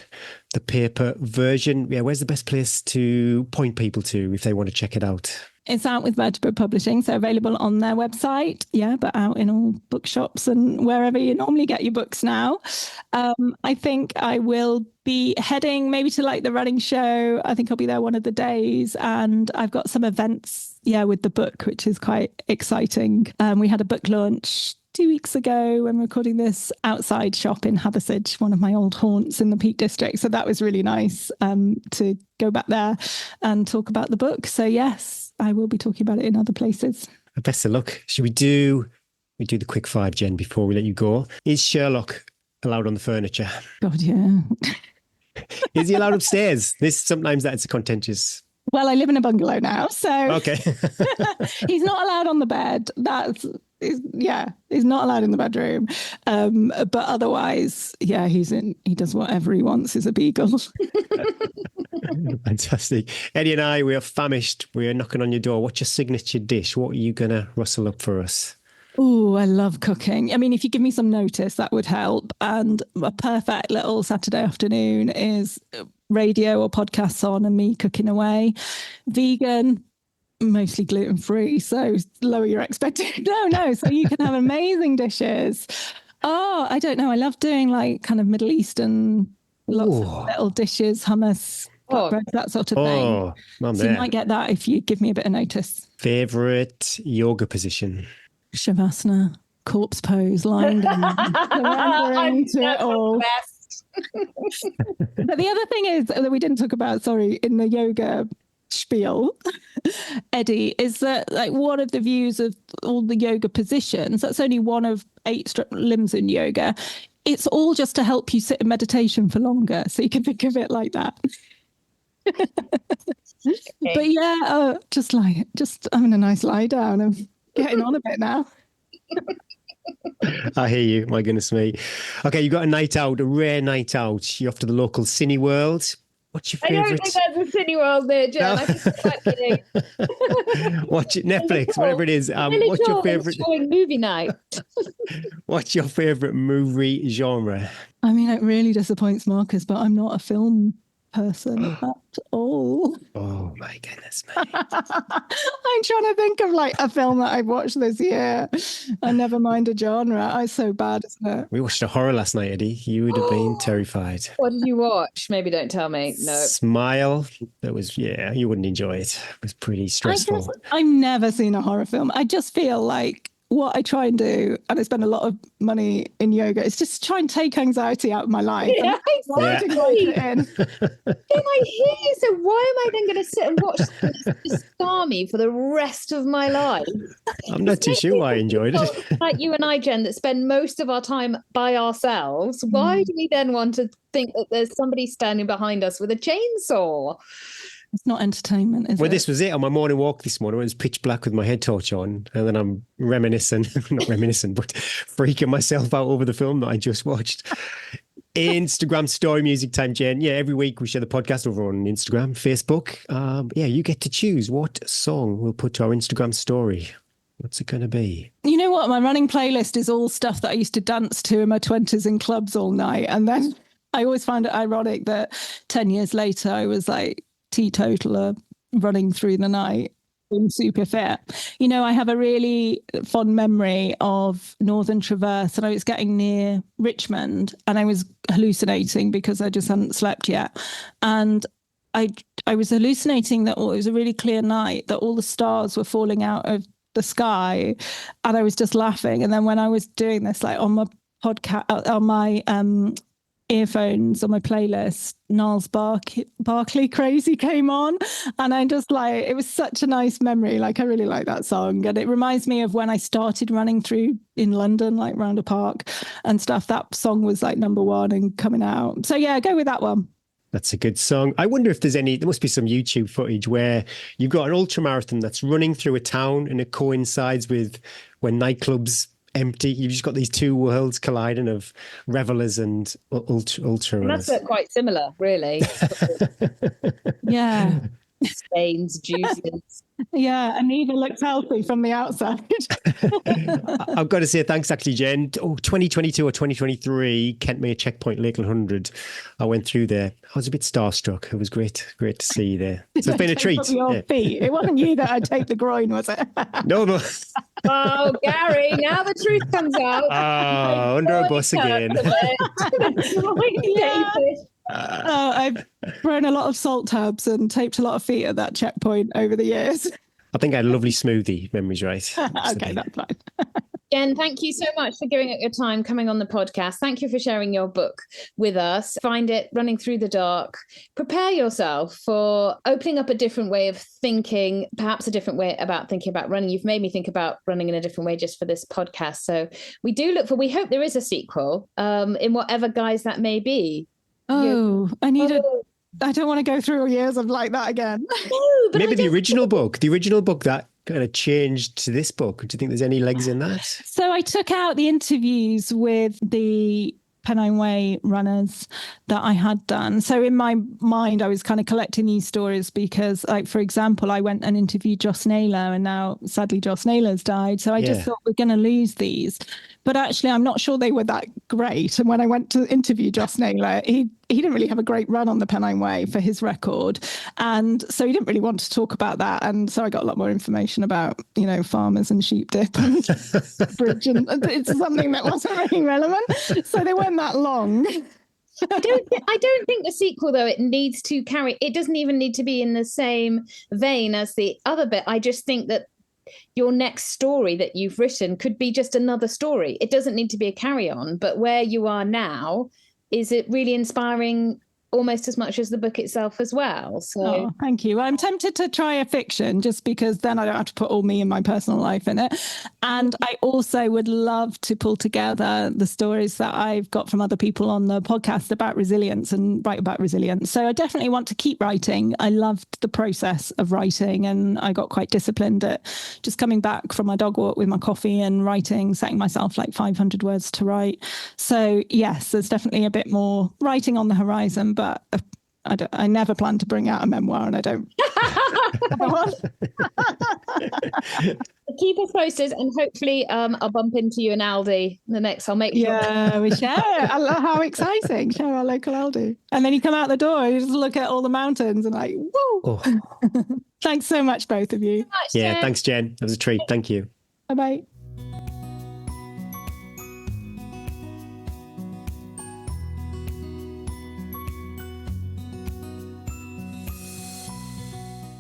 the paper version. Yeah, where's the best place to point people to if they want to check it out? It's out with Vertebra Publishing, so available on their website, but out in all bookshops and wherever you normally get your books now. I think I will be heading maybe to the running show. I think I'll be there one of the days, and I've got some events, with the book, which is quite exciting. We had a book launch 2 weeks ago when recording this, outside shop in Hathersage, one of my old haunts in the Peak District. So that was really nice to go back there and talk about the book. So yes, I will be talking about it in other places. Best of luck. Should we do the quick five, Jen, before we let you go? Is Sherlock allowed on the furniture? God, yeah. Is he allowed upstairs? Sometimes that's a contentious. Well, I live in a bungalow now, so okay. He's not allowed on the bed. He's not allowed in the bedroom. But otherwise, he does whatever he wants. He's a beagle. Fantastic. Eddie and I, we are famished. We are knocking on your door. What's your signature dish? What are you going to rustle up for us? Oh, I love cooking. I mean, if you give me some notice, that would help. And a perfect little Saturday afternoon is radio or podcasts on and me cooking away. Vegan, mostly gluten-free, so lower your expectations. No. So you can have amazing dishes. Oh, I don't know. I love doing kind of Middle Eastern, lots of little dishes, hummus, bread, that sort of thing. So you might get that if you give me a bit of notice. Favorite yoga position? Shavasana, corpse pose, lying down, surrendering to it all. But the other thing is that we didn't talk about, in the yoga spiel, Eddie, is that one of the views of all the yoga positions, that's only one of 8 limbs in yoga. It's all just to help you sit in meditation for longer. So you can think of it like that. But just having a nice lie down and getting on a bit now. I hear you. My goodness me. Okay, you got a night out, a rare night out. You're off to the local cine world. What's your favourite? I don't think that's a cine world there, Jen. No. I think it's quite kidding. Watch it, Netflix, whatever it is. What's your favourite movie night? What's your favourite movie genre? I mean, it really disappoints Marcus, but I'm not a film person at all. Oh my goodness, I'm trying to think of like a film that I've watched this year. And never mind a genre. I'm so bad, isn't it? We watched a horror last night, Eddie. You would have been terrified. What did you watch? Maybe don't tell me. No. Smile. That was, you wouldn't enjoy it. It was pretty stressful. I've never seen a horror film. I just feel like what I try and do, and I spend a lot of money in yoga, is just try and take anxiety out of my life. Yeah, exactly. Then I hear you. So why am I then going to sit and watch something that's just scar me for the rest of my life? I'm not too sure why I enjoyed it. Like you and I, Jen, that spend most of our time by ourselves. Why do we then want to think that there's somebody standing behind us with a chainsaw? It's not entertainment, is it? Well, this was it. On my morning walk this morning, it was pitch black with my head torch on. And then I'm not reminiscing, but freaking myself out over the film that I just watched. Instagram story music time, Jen. Yeah, every week we share the podcast over on Instagram, Facebook. You get to choose what song we'll put to our Instagram story. What's it going to be? You know what? My running playlist is all stuff that I used to dance to in my 20s in clubs all night. And then I always found it ironic that 10 years later, I was like, teetotaler running through the night, being super fit. You know, I have a really fond memory of Northern Traverse, and I was getting near Richmond and I was hallucinating because I just hadn't slept yet. And I was hallucinating that it was a really clear night, that all the stars were falling out of the sky, and I was just laughing. And then when I was doing this, like on my podcast, on my earphones on my playlist, Niles Barkley Crazy came on, and I just like, it was such a nice memory. Like, I really like that song, and it reminds me of when I started running through in London, like round a park and stuff. That song was like number one and coming out. So yeah, go with that one. That's a good song. I wonder if there must be some YouTube footage where you've got an ultra marathon that's running through a town and it coincides with when nightclubs empty. You've just got these two worlds colliding of revelers and ultra runners. That's quite similar, really. Yeah. Stains, juices. Yeah, and Eva looks healthy from the outside. I've got to say thanks, actually, Jen. 2022 or 2023, Kentmere Checkpoint, Lakeland 100. I went through there. I was a bit starstruck. It was great to see you there. So it's been a treat. Your feet. It wasn't you that I'd take the groin, was it? No. Oh, Gary, now the truth comes out. Oh, under a bus again. Yeah. I've thrown a lot of salt tabs and taped a lot of feet at that checkpoint over the years. I think I had a lovely smoothie, memory's right. Okay, that's fine. Jen, thank you so much for giving up your time coming on the podcast. Thank you for sharing your book with us. Find it, Running Through the Dark. Prepare yourself for opening up a different way of thinking, perhaps a different way about thinking about running. You've made me think about running in a different way just for this podcast. So we hope there is a sequel in whatever guise that may be. Oh, I don't want to go through years of like that again. No, but maybe the original book that kind of changed to this book. Do you think there's any legs in that? So I took out the interviews with the Pennine Way runners that I had done. So in my mind, I was kind of collecting these stories because, like, for example, I went and interviewed Joss Naylor, and now sadly Joss Naylor's died. So I just thought we're going to lose these. But actually, I'm not sure they were that great. And when I went to interview Joss Naylor, he didn't really have a great run on the Pennine Way for his record. And so he didn't really want to talk about that. And so I got a lot more information about, farmers and sheep dip and bridge. And it's something that wasn't really relevant. So they weren't that long. I don't think the sequel, though, it doesn't even need to be in the same vein as the other bit. I just think that your next story that you've written could be just another story. It doesn't need to be a carry-on, but where you are now, is it really inspiring almost as much as the book itself as well. So oh, thank you. I'm tempted to try a fiction just because then I don't have to put all me and my personal life in it. And I also would love to pull together the stories that I've got from other people on the podcast about resilience and write about resilience. So I definitely want to keep writing. I loved the process of writing, and I got quite disciplined at just coming back from my dog walk with my coffee and writing, setting myself like 500 words to write. So yes, there's definitely a bit more writing on the horizon, but I never plan to bring out a memoir, and I don't. Keep us posted, and hopefully I'll bump into you in Aldi the next. I'll make sure. Yeah, we share. How exciting! Share our local Aldi, and then you come out the door, you just look at all the mountains, and like, whoa! Oh. Thanks so much, both of you. Yeah, thanks, Jen. That was a treat. Thank you. Bye bye.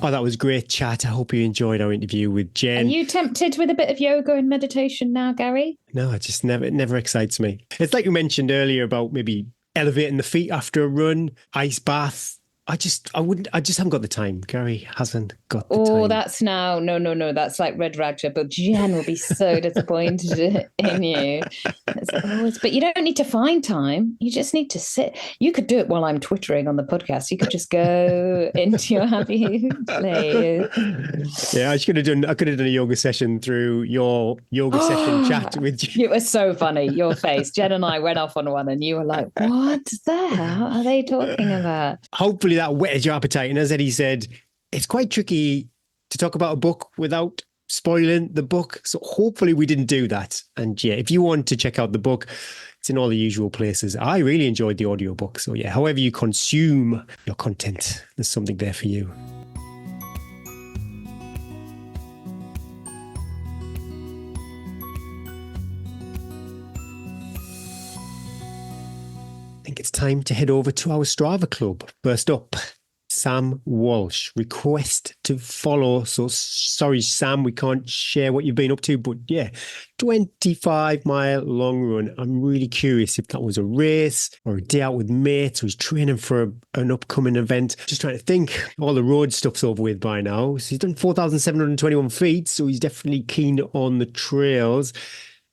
Oh, that was great chat. I hope you enjoyed our interview with Jen. Are you tempted with a bit of yoga and meditation now, Gary? No, it never excites me. It's like you mentioned earlier about maybe elevating the feet after a run, ice bath. I just haven't got the time. Gary hasn't got the time. Oh, that's now. No. That's like Red Raja. But Jen will be so disappointed in you. But you don't need to find time. You just need to sit. You could do it while I'm twittering on the podcast. You could just go into your happy place. Yeah, I could have done a yoga session through your yoga session chat with you. It was so funny. Your face. Jen and I went off on one, and you were like, "What the hell are they talking about?" Hopefully that whetted your appetite. And as Eddie said, it's quite tricky to talk about a book without spoiling the book. So hopefully we didn't do that. And yeah, if you want to check out the book, it's in all the usual places. I really enjoyed the audiobook. So yeah, however you consume your content, there's something there for you. I think it's time to head over to our Strava club. First up, Sam Walsh, request to follow. So sorry, Sam, we can't share what you've been up to, but yeah, 25-mile long run. I'm really curious if that was a race or a day out with mates, or he's training for an upcoming event. Just trying to think, all the road stuff's over with by now. So he's done 4,721 feet, so he's definitely keen on the trails.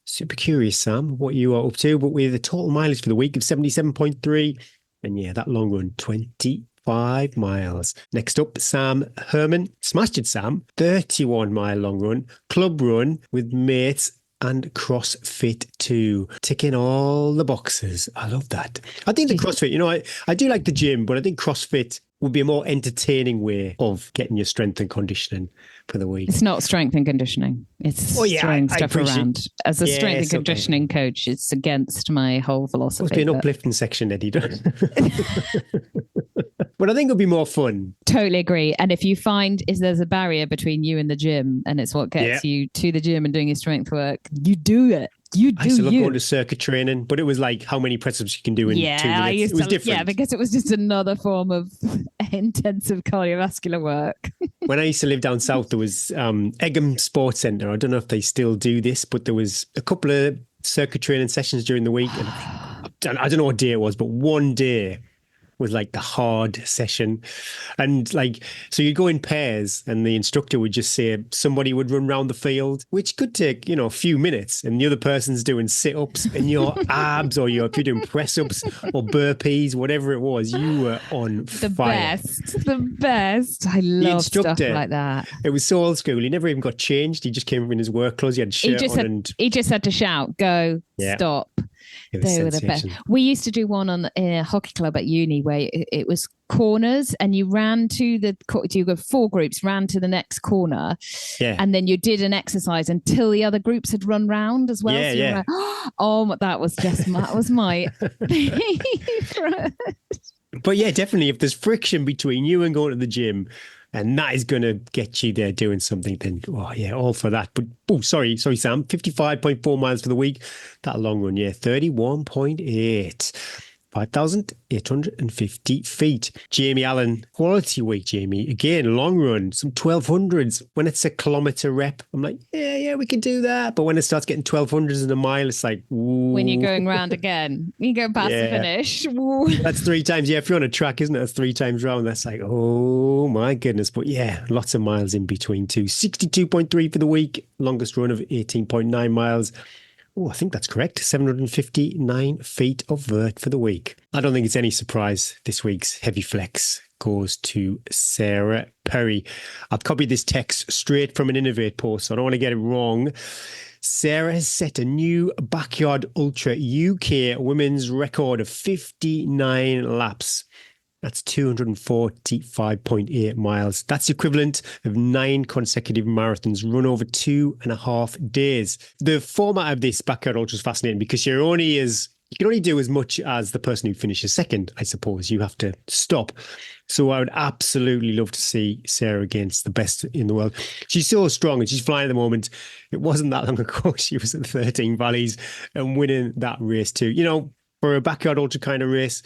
Super curious, Sam, what you are up to, but with a total mileage for the week of 77.3. And yeah, that long run, 25 miles. Next up, Sam Herman, smashed it, Sam, 31-mile long run, club run with mates and CrossFit too. Ticking all the boxes. I love that. I think the CrossFit, I do like the gym, but I think CrossFit would be a more entertaining way of getting your strength and conditioning for the week. It's not strength and conditioning. It's throwing stuff around. As a strength and conditioning coach, it's against my whole philosophy. Must be an uplifting section, Eddie. But I think it'll be more fun. Totally agree. And if you find there's a barrier between you and the gym, and it's what gets you to the gym and doing your strength work, you do it. I used to love going to circuit training, but it was like how many press-ups you can do in 2 minutes. It was different. Yeah, because it was just another form of intensive cardiovascular work. When I used to live down south, there was Egham Sports Centre. I don't know if they still do this, but there was a couple of circuit training sessions during the week. And I don't know what day it was, but one day was like the hard session. And like, so you'd go in pairs and the instructor would just say somebody would run around the field, which could take, a few minutes, and the other person's doing sit-ups and your abs, or if you're doing press-ups or burpees, whatever it was, you were on fire. The best. I love stuff like that. It was so old school. He never even got changed. He just came in his work clothes. He had a shirt on. He just had to shout, go, stop. They were the best. We used to do one in a hockey club at uni where it was corners, and you ran to you got 4 groups, ran to the next corner, and then you did an exercise until the other groups had run round as well. Like, that was my favorite. But yeah, definitely, if there's friction between you and going to the gym, and that is going to get you there doing something, then, all for that. But, sorry, Sam, 55.4 miles for the week. That long run, 31.8. 5,850 feet. Jamie Allen, quality week, Jamie. Again, long run, some 1200s. When it's a kilometre rep, I'm like, yeah, we can do that. But when it starts getting 1200s in a mile, it's like, ooh. When you're going round again, you go past the finish. Ooh. That's 3 times. Yeah, if you're on a track, isn't it? That's 3 times round. That's like, oh my goodness. But yeah, lots of miles in between too. 62.3 for the week. Longest run of 18.9 miles. Oh, I think that's correct. 759 feet of vert for the week. I don't think it's any surprise this week's heavy flex goes to Sarah Perry. I've copied this text straight from an Innovate post, so I don't want to get it wrong. Sarah has set a new Backyard Ultra UK women's record of 59 laps. That's 245.8 miles. That's equivalent of 9 consecutive marathons run over 2.5 days. The format of this Backyard Ultra is fascinating because you can only do as much as the person who finishes second, I suppose. You have to stop. So I would absolutely love to see Sarah against the best in the world. She's so strong and she's flying at the moment. It wasn't that long ago she was at 13 Valleys and winning that race too. You know, for a Backyard Ultra kind of race,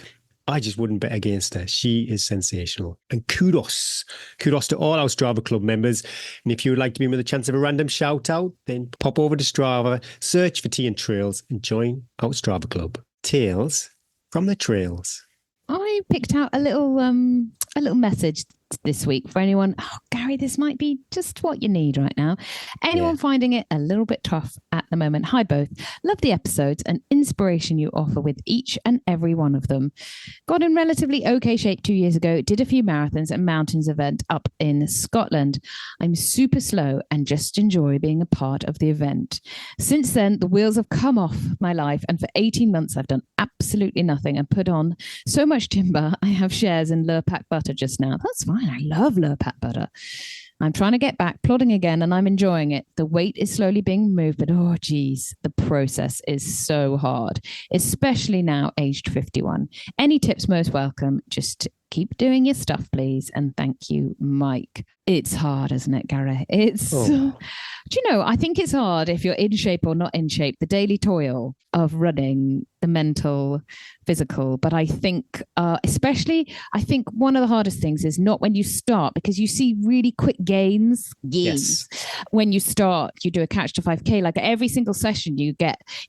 I just wouldn't bet against her. She is sensational. And kudos to all our Strava Club members. And if you would like to be with a chance of a random shout out, then pop over to Strava, search for Tea and Trails and join our Strava Club. Tales from the Trails. I picked out a little message this week for anyone. Oh, Gary, this might be just what you need right now. Anyone finding it a little bit tough at the moment? Hi, both. Love the episodes and inspiration you offer with each and every one of them. Got in relatively okay shape 2 years ago. Did a few marathons and mountains event up in Scotland. I'm super slow and just enjoy being a part of the event. Since then, the wheels have come off my life, and for 18 months, I've done absolutely nothing and put on so much timber. I have shares in Lurpak butter just now. That's fine. I love Lurpak butter. I'm trying to get back, plodding again, and I'm enjoying it. The weight is slowly being moved, but oh geez, the process is so hard, especially now aged 51. Any tips most welcome. Just keep doing your stuff, please. And thank you, Mike. It's hard, isn't it, Gary? Do you know, I think it's hard if you're in shape or not in shape, the daily toil of running, the mental, physical. But I think, especially, I think one of the hardest things is not when you start, because you see really quick gains. Yes. When you start, you do a catch to 5K, like every single session you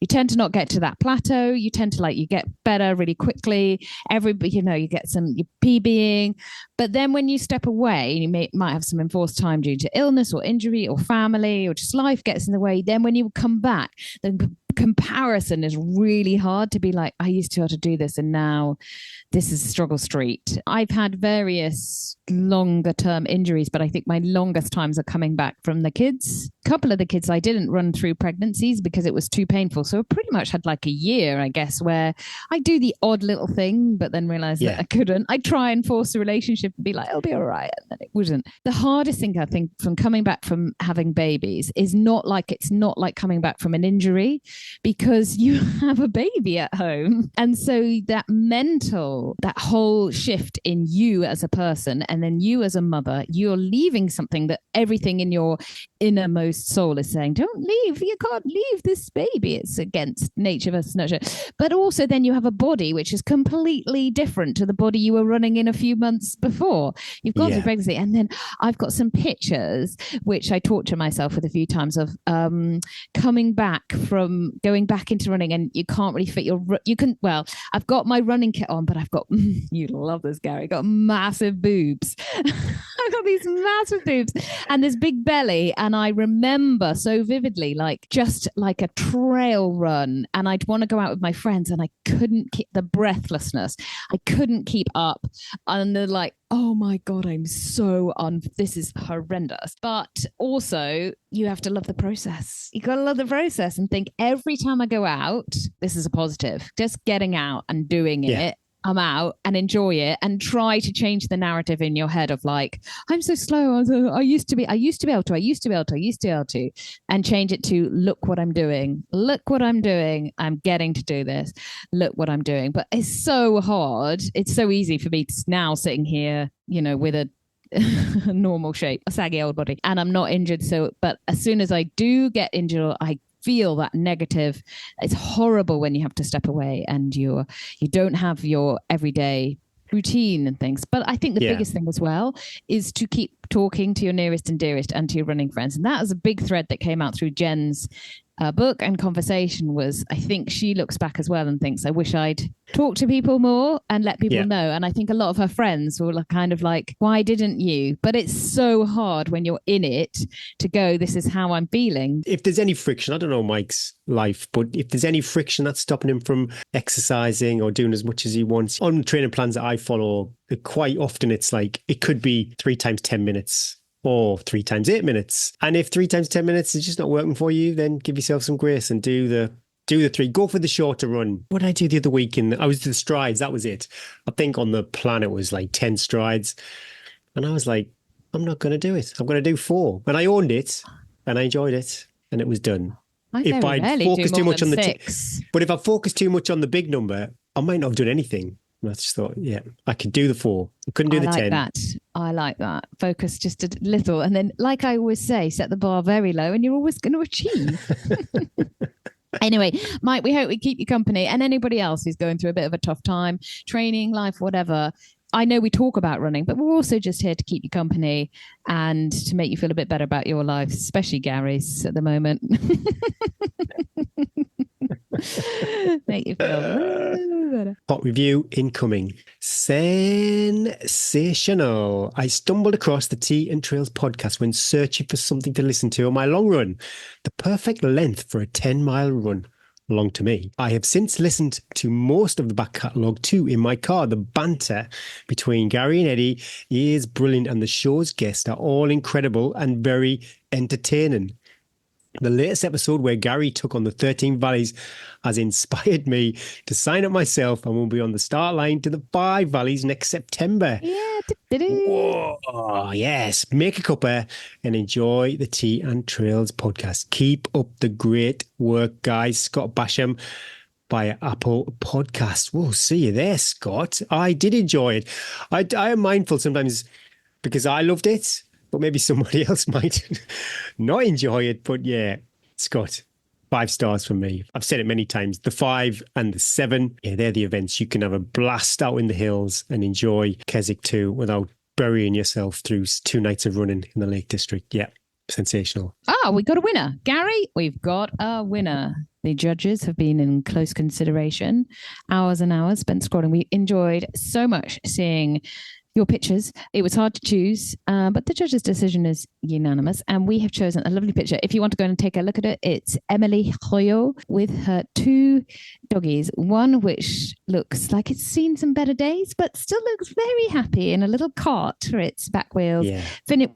tend to not get to that plateau. You tend to you get better really quickly. You get you're PBing. But then when you step away, you might have some enforced time due to illness or injury or family or just life gets in the way. Then when you come back, the comparison is really hard to be like, I used to be able to do this and now this is struggle street. I've had various longer term injuries, but I think my longest times are coming back from the kids. A couple of the kids I didn't run through pregnancies because it was too painful. So I pretty much had like a year, I guess, where I do the odd little thing, but then realize that I couldn't. I try and force a relationship and be like, it'll be all right. And then it wouldn't. The hardest thing, I think, from coming back from having babies is it's not like coming back from an injury, because you have a baby at home. And so that whole shift in you as a person and then you as a mother, you're leaving something that everything in your innermost soul is saying, don't leave, you can't leave this baby. It's against nature versus nurture. But also then you have a body which is completely different to the body you were running in a few months before. You've gone through pregnancy. And then I've got some pictures, which I torture myself with a few times, of going back into running, and you can't really fit I've got my running kit on, but I've got, you love this, Gary, I've got massive boobs. I've got these massive boobs and this big belly. And I remember so vividly, just like a trail run, and I'd want to go out with my friends and I couldn't keep the breathlessness. I couldn't keep up. And they're like, oh my God, this is horrendous. But also you have to love the process. You got to love the process and think every time I go out, this is a positive. Just getting out and doing it. I'm out and enjoy it, and try to change the narrative in your head of like, I'm so slow. I used to be able to, and change it to look what I'm doing. I'm getting to do this. Look what I'm doing. But it's so hard. It's so easy for me now sitting here, with a normal shape, a saggy old body, and I'm not injured. But as soon as I do get injured, I feel that negative. It's horrible when you have to step away and you don't have your everyday routine and things. But I think the biggest thing as well is to keep talking to your nearest and dearest and to your running friends. And that is a big thread that came out through Jen's book and conversation. Was, I think she looks back as well and thinks, I wish I'd talk to people more and let people know. And I think a lot of her friends were kind of like, why didn't you? But it's so hard when you're in it to go, this is how I'm feeling. If there's any friction, I don't know Mike's life, but if there's any friction that's stopping him from exercising or doing as much as he wants, on the training plans that I follow, quite often it's like, it could be 3 times 10 minutes or 3 times 8 minutes. And if 3 times 10 minutes is just not working for you, then give yourself some grace and do the 3. Go for the shorter run. What did I do the other week? I was to the strides. That was it. I think on the plan it was like 10 strides. And I was like, I'm not going to do it. I'm going to do 4. And I owned it and I enjoyed it and it was done. If I focus too much on the 6. But if I focus too much on the big number, I might not have done anything. I just thought, I could do the 4. I couldn't do the 10. I like that. Focus just a little. And then, like I always say, set the bar very low and you're always going to achieve. Anyway, Mike, we hope we keep you company, and anybody else who's going through a bit of a tough time, training, life, whatever. I know we talk about running, but we're also just here to keep you company and to make you feel a bit better about your life, especially Gary's at the moment. Make you feel better. Hot review incoming. Sensational. I stumbled across the Tea and Trails podcast when searching for something to listen to on my long run. The perfect length for a 10-mile run. Long to me. I have since listened to most of the back catalogue too in my car. The banter between Gary and Eddie is brilliant, and the show's guests are all incredible and very entertaining. The latest episode where Gary took on the 13 Valleys has inspired me to sign up myself and will be on the start line to the 5 Valleys next September. Yeah. Whoa, yes. Make a cuppa and enjoy the Tea and Trails podcast. Keep up the great work, guys. Scott Basham via Apple Podcasts. We'll see you there, Scott. I did enjoy it. I am mindful sometimes because I loved it, but maybe somebody else might not enjoy it. But yeah, Scott, 5 stars from me. I've said it many times. The 5 and the 7, they're the events you can have a blast out in the hills and enjoy Keswick too without burying yourself through 2 nights of running in the Lake District. Yeah, sensational. We got a winner. Gary, we've got a winner. The judges have been in close consideration. Hours and hours spent scrolling. We enjoyed so much seeing your pictures. It was hard to choose, but the judge's decision is unanimous, and we have chosen a lovely picture. If you want to go and take a look at it, it's Emily Hoyo with her 2 doggies, one which looks like it's seen some better days, but still looks very happy in a little cart for its back wheels. Yeah.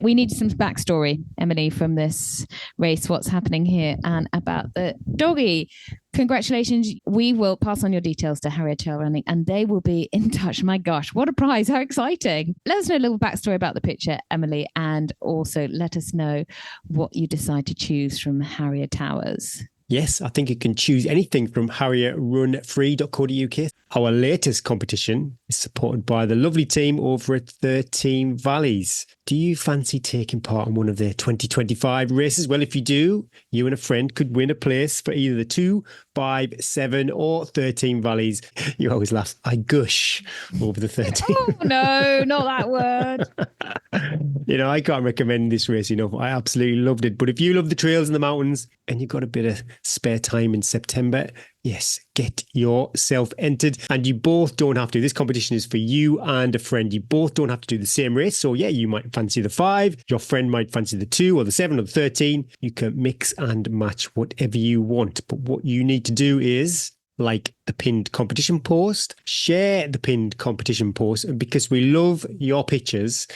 We need some backstory, Emily, from this race, what's happening here, and about the doggie. Congratulations. We will pass on your details to Harrier Trail Running and they will be in touch. My gosh, what a prize. How exciting. Let us know a little backstory about the picture, Emily, and also let us know what you decide to choose from Harrier Towers. Yes, I think you can choose anything from harrierrunfree.co.uk. Our latest competition is supported by the lovely team over at 13 Valleys. Do you fancy taking part in one of their 2025 races? Well, if you do, you and a friend could win a place for either the 2, 5, 7 or 13 Valleys. You always laugh. I gush over the 13. Oh, no, not that word. I can't recommend this race enough. I absolutely loved it. But if you love the trails and the mountains and you've got a bit of spare time in September, yes, get yourself entered. And you both don't have to. This competition is for you and a friend. You both don't have to do the same race. So yeah, you might fancy the 5. Your friend might fancy the 2 or the 7 or the 13. You can mix and match whatever you want. But what you need to do is like the pinned competition post, share the pinned competition post. And because we love your pictures,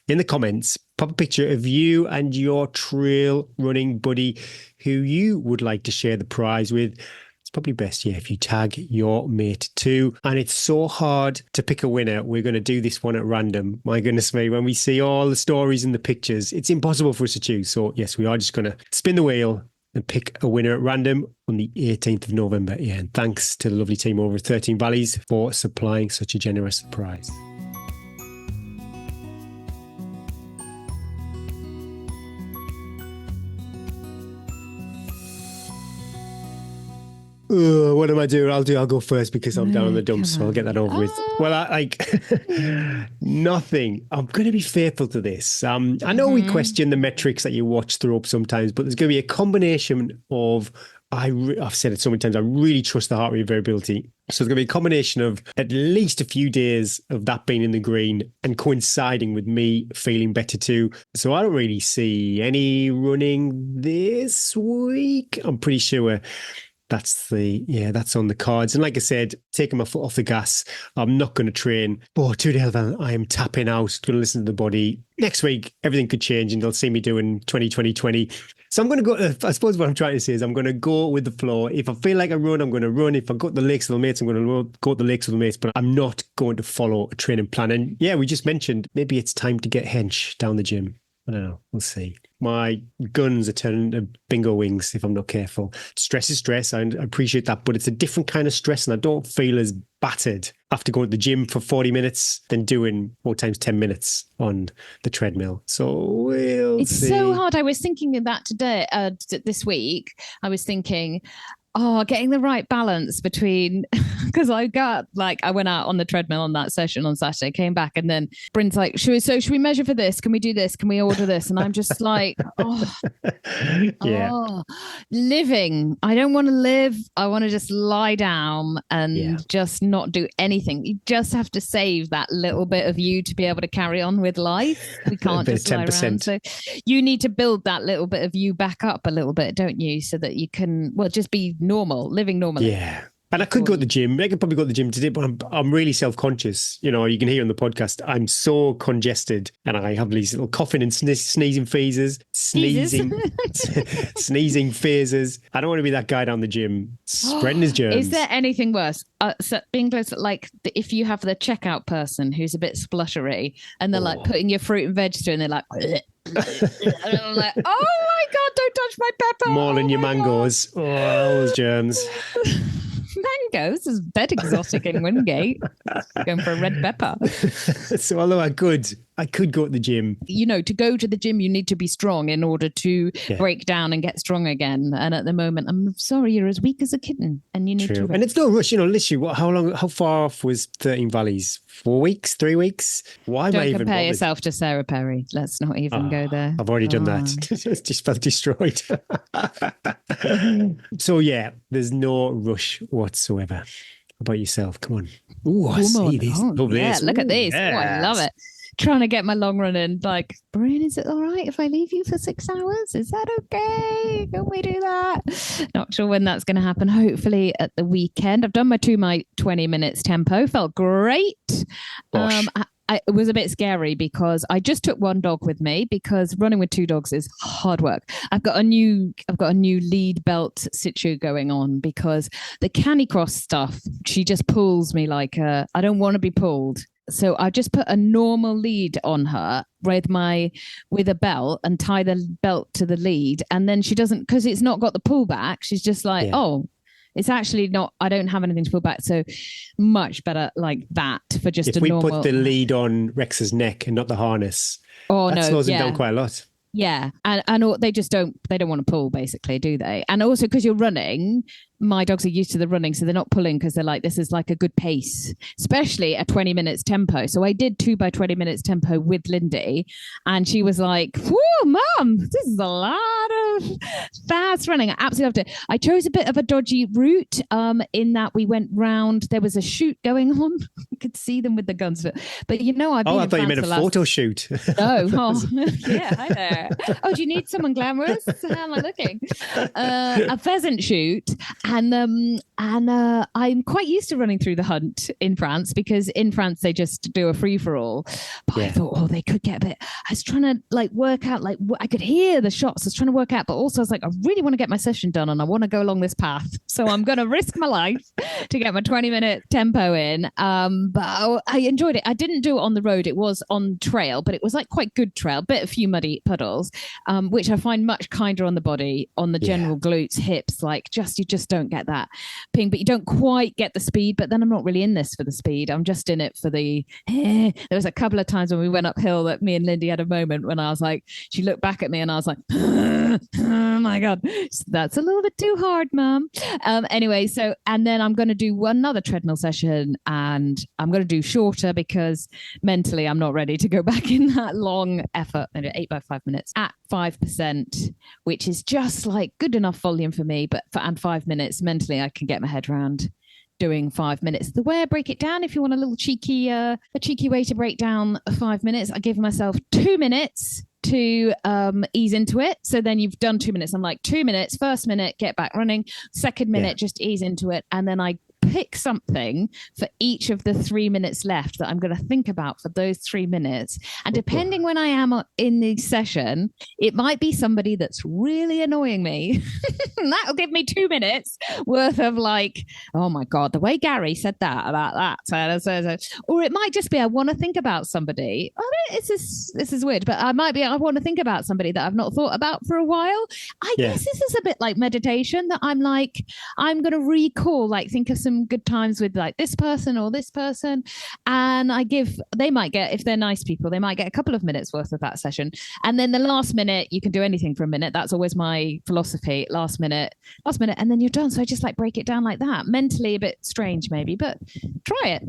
in the comments, pop a picture of you and your trail running buddy who you would like to share the prize with. It's probably best, if you tag your mate too. And it's so hard to pick a winner. We're going to do this one at random. My goodness me, when we see all the stories and the pictures, it's impossible for us to choose. So yes, we are just going to spin the wheel and pick a winner at random on the 18th of November. Yeah, and thanks to the lovely team over at 13 Valleys for supplying such a generous prize. what am I doing? I'll go first because I'm down on the dumps, so I'll get that over with. Well, nothing. I'm going to be faithful to this. I know we question the metrics that you watch throw up sometimes, but there's going to be a combination of, I've said it so many times, I really trust the heart rate variability. So there's going to be a combination of at least a few days of that being in the green and coinciding with me feeling better too. So I don't really see any running this week. I'm pretty sure that's on the cards. And like I said, taking my foot off the gas, I'm not going to train. Oh, I am tapping out, going to listen to the body. Next week, everything could change and they'll see me doing 20. So I'm going to go, I suppose what I'm trying to say is I'm going to go with the flow. If I feel like I run, I'm going to run. If I go to the lakes with the mates, I'm going to go to the lakes with the mates, but I'm not going to follow a training plan. And yeah, we just mentioned maybe it's time to get hench down the gym. I don't know. We'll see. My guns are turning to bingo wings if I'm not careful. Stress is stress. I appreciate that, but it's a different kind of stress and I don't feel as battered after going to the gym for 40 minutes than doing 4 times 10 minutes on the treadmill. So we'll see. So hard. I was thinking of that today, this week. I was thinking, getting the right balance between, because I went out on the treadmill on that session on Saturday, came back, and then Bryn's like, should we measure for this? Can we do this? Can we order this? And I'm just like, living. I don't want to live. I want to just lie down and just not do anything. You just have to save that little bit of you to be able to carry on with life. We can't just lie around. So you need to build that little bit of you back up a little bit, don't you? So that you can, just be living normally. Yeah. And I could go to the gym. I could probably go to the gym today, but I'm really self-conscious. You know, you can hear on the podcast, I'm so congested and I have these little coughing and sneezing phases. Sneezing phases. I don't want to be that guy down the gym spreading his germs. Is there anything worse? So being close, like if you have the checkout person who's a bit spluttery and they're like putting your fruit and veg through and they're like... and I'm like, oh my God, don't touch my pepper. Mauling your mangoes. Oh, those germs. Mangoes is dead exotic in Wingate. Going for a red pepper. So although I could go to the gym. You know, to go to the gym, you need to be strong in order to break down and get strong again. And at the moment, I'm sorry, you're as weak as a kitten and you need to rest. And it's no rush, you know, literally, how far off was 13 Valleys? 4 weeks? 3 weeks? Why am I even Don't compare bothered? yourself to Sarah Perry. Let's not even go there. I've already done that. Just felt destroyed. So yeah, there's no rush whatsoever. How about yourself? Come on. Oh, I see this. Love this. Look at this. Yes. Oh, I love it. Trying to get my long run in. Like, Bryn, is it all right if I leave you for 6 hours? Is that okay? Can we do that? Not sure when that's going to happen. Hopefully at the weekend. I've done my 20 minutes tempo. Felt great. It was a bit scary because I just took one dog with me because running with 2 dogs is hard work. I've got a new lead belt situ going on because the canicross stuff, she just pulls me like I don't want to be pulled. So I just put a normal lead on her with a belt and tie the belt to the lead. And then she doesn't, because it's not got the pullback. She's just like, it's actually not, I don't have anything to pull back. So much better like that for just a normal. If we put the lead on Rex's neck and not the harness, that slows him down quite a lot. Yeah. And they don't want to pull basically, do they? And also because you're running, my dogs are used to the running, so they're not pulling because they're like, this is like a good pace, especially at 20 minutes tempo. So I did 2 by 20 minutes tempo with Lindy and she was like, whoa, Mum, this is a lot of fast running. I absolutely loved it. I chose a bit of a dodgy route in that we went round, there was a shoot going on. You could see them with the guns. But you know, I thought you meant a photo shoot. No. Yeah, hi there. Oh, do you need someone glamorous? How am I looking? A pheasant shoot. And I'm quite used to running through the hunt in France because in France they just do a free-for-all. But I thought, they could get a bit. I was trying to work out, I could hear the shots. I was trying to work out, but also I was like, I really want to get my session done and I want to go along this path. So I'm going to risk my life to get my 20-minute tempo in. But I enjoyed it. I didn't do it on the road. It was on trail, but it was like quite good trail, a few muddy puddles, which I find much kinder on the body, on the general glutes, hips, you just don't get that ping, but you don't quite get the speed. But then I'm not really in this for the speed. I'm just in it for the there was a couple of times when we went uphill that me and Lindy had a moment when I was like, she looked back at me and I was like Oh my God, that's a little bit too hard, Mum. Anyway, and then I'm going to do another treadmill session, and I'm going to do shorter because mentally I'm not ready to go back in that long effort. 8 by 5 minutes at 5%, which is just like good enough volume for me. But and 5 minutes mentally, I can get my head around doing 5 minutes. The way I break it down, if you want a little cheeky way to break down 5 minutes, I give myself 2 minutes to ease into it. So then you've done 2 minutes. I'm like, 2 minutes, first minute, get back running. Second minute, just ease into it. And then I pick something for each of the 3 minutes left that I'm going to think about for those 3 minutes. And depending when I am in the session, it might be somebody that's really annoying me. And that'll give me 2 minutes worth of like, oh my God, the way Gary said that about that. Or it might just be, I want to think about somebody. This is weird, but I want to think about somebody that I've not thought about for a while. I guess this is a bit like meditation, that I'm like, I'm going to recall, like think of some good times with like this person or this person, and they might get, if they're nice people, they might get a couple of minutes worth of that session. And then the last minute, you can do anything for a minute. That's always my philosophy. Last minute, and then you're done. So I just like break it down like that. Mentally a bit strange maybe, but try it.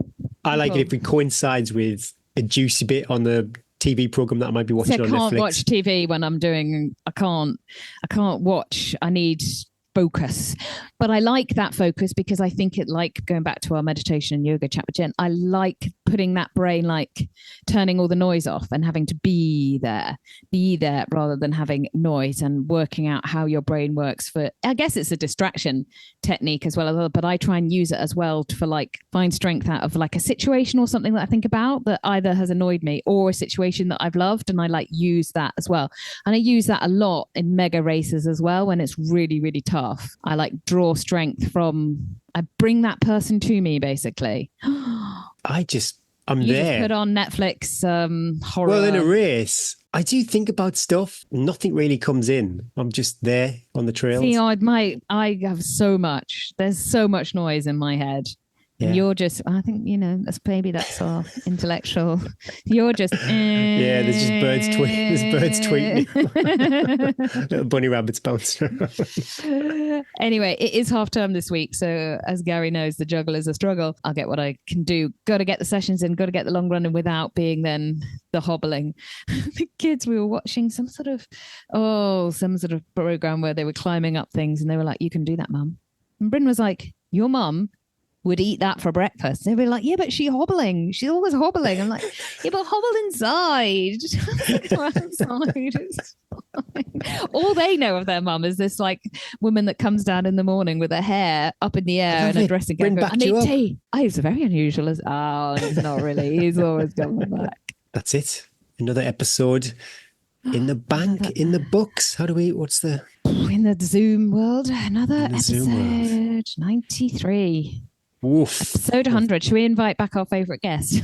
I like it if it coincides with a juicy bit on the TV program that I might be watching on Netflix. I can't watch TV when I'm doing, I can't watch. I need focus. But I like that focus because I think it, like going back to our meditation and yoga chat with Jen, I like putting that brain, like turning all the noise off and having to be there rather than having noise, and working out how your brain works for, I guess it's a distraction technique as well, but I try and use it as well for like find strength out of like a situation or something that I think about that either has annoyed me or a situation that I've loved. And I like use that as well. And I use that a lot in mega races as well when it's really, really tough. I like draw strength from, I bring that person to me basically. I'm you there. Just put on Netflix horror. Well, in a race, I do think about stuff. Nothing really comes in. I'm just there on the trails. See, I have so much. There's so much noise in my head. Yeah. And you're just, I think, that's our intellectual. You're just. Yeah, there's just birds tweeting. There's birds tweeting. Little bunny rabbits bouncing around. Anyway, it is half term this week. So as Gary knows, the juggle is a struggle. I'll get what I can do. Got to get the sessions in, got to get the long running without being then the hobbling. The kids, we were watching some sort of program where they were climbing up things and they were like, you can do that, Mum. And Bryn was like, your mum would eat that for breakfast. They'd be like, yeah, but she's hobbling. She's always hobbling. I'm like, yeah, but hobble inside. All they know of their mum is this like woman that comes down in the morning with her hair up in the air and a dressing gown. I need tea. Oh, it's very unusual. He's not really. He's always coming back. That's it. Another episode in the bank, in the books. What's the... In the Zoom world, another episode, 93. Oof. Episode 100. Should we invite back our favourite guest?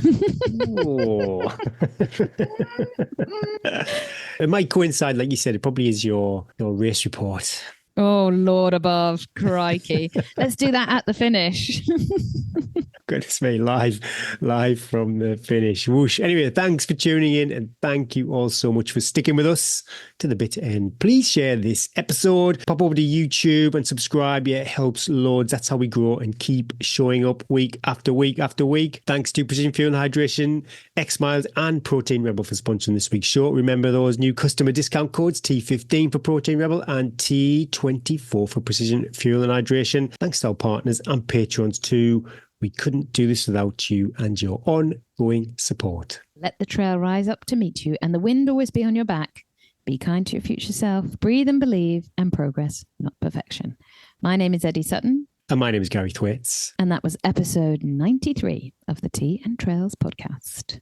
It might coincide, like you said, it probably is your race report. Oh, Lord above. Crikey. Let's do that at the finish. Goodness me, live from the finish. Whoosh. Anyway, thanks for tuning in, and thank you all so much for sticking with us to the bitter end. Please share this episode, pop over to YouTube and subscribe. Yeah, it helps loads. That's how we grow and keep showing up week after week after week. Thanks to Precision Fuel and Hydration, X Miles and Protein Rebel for sponsoring this week's show. Remember those new customer discount codes, T15 for Protein Rebel and T24 for Precision Fuel and Hydration. Thanks to our partners and patrons too. We couldn't do this without you and your ongoing support. Let the trail rise up to meet you and the wind always be on your back. Be kind to your future self. Breathe and believe, and progress, not perfection. My name is Eddie Sutton. And my name is Gary Thwaites. And that was episode 93 of the Tea and Trails podcast.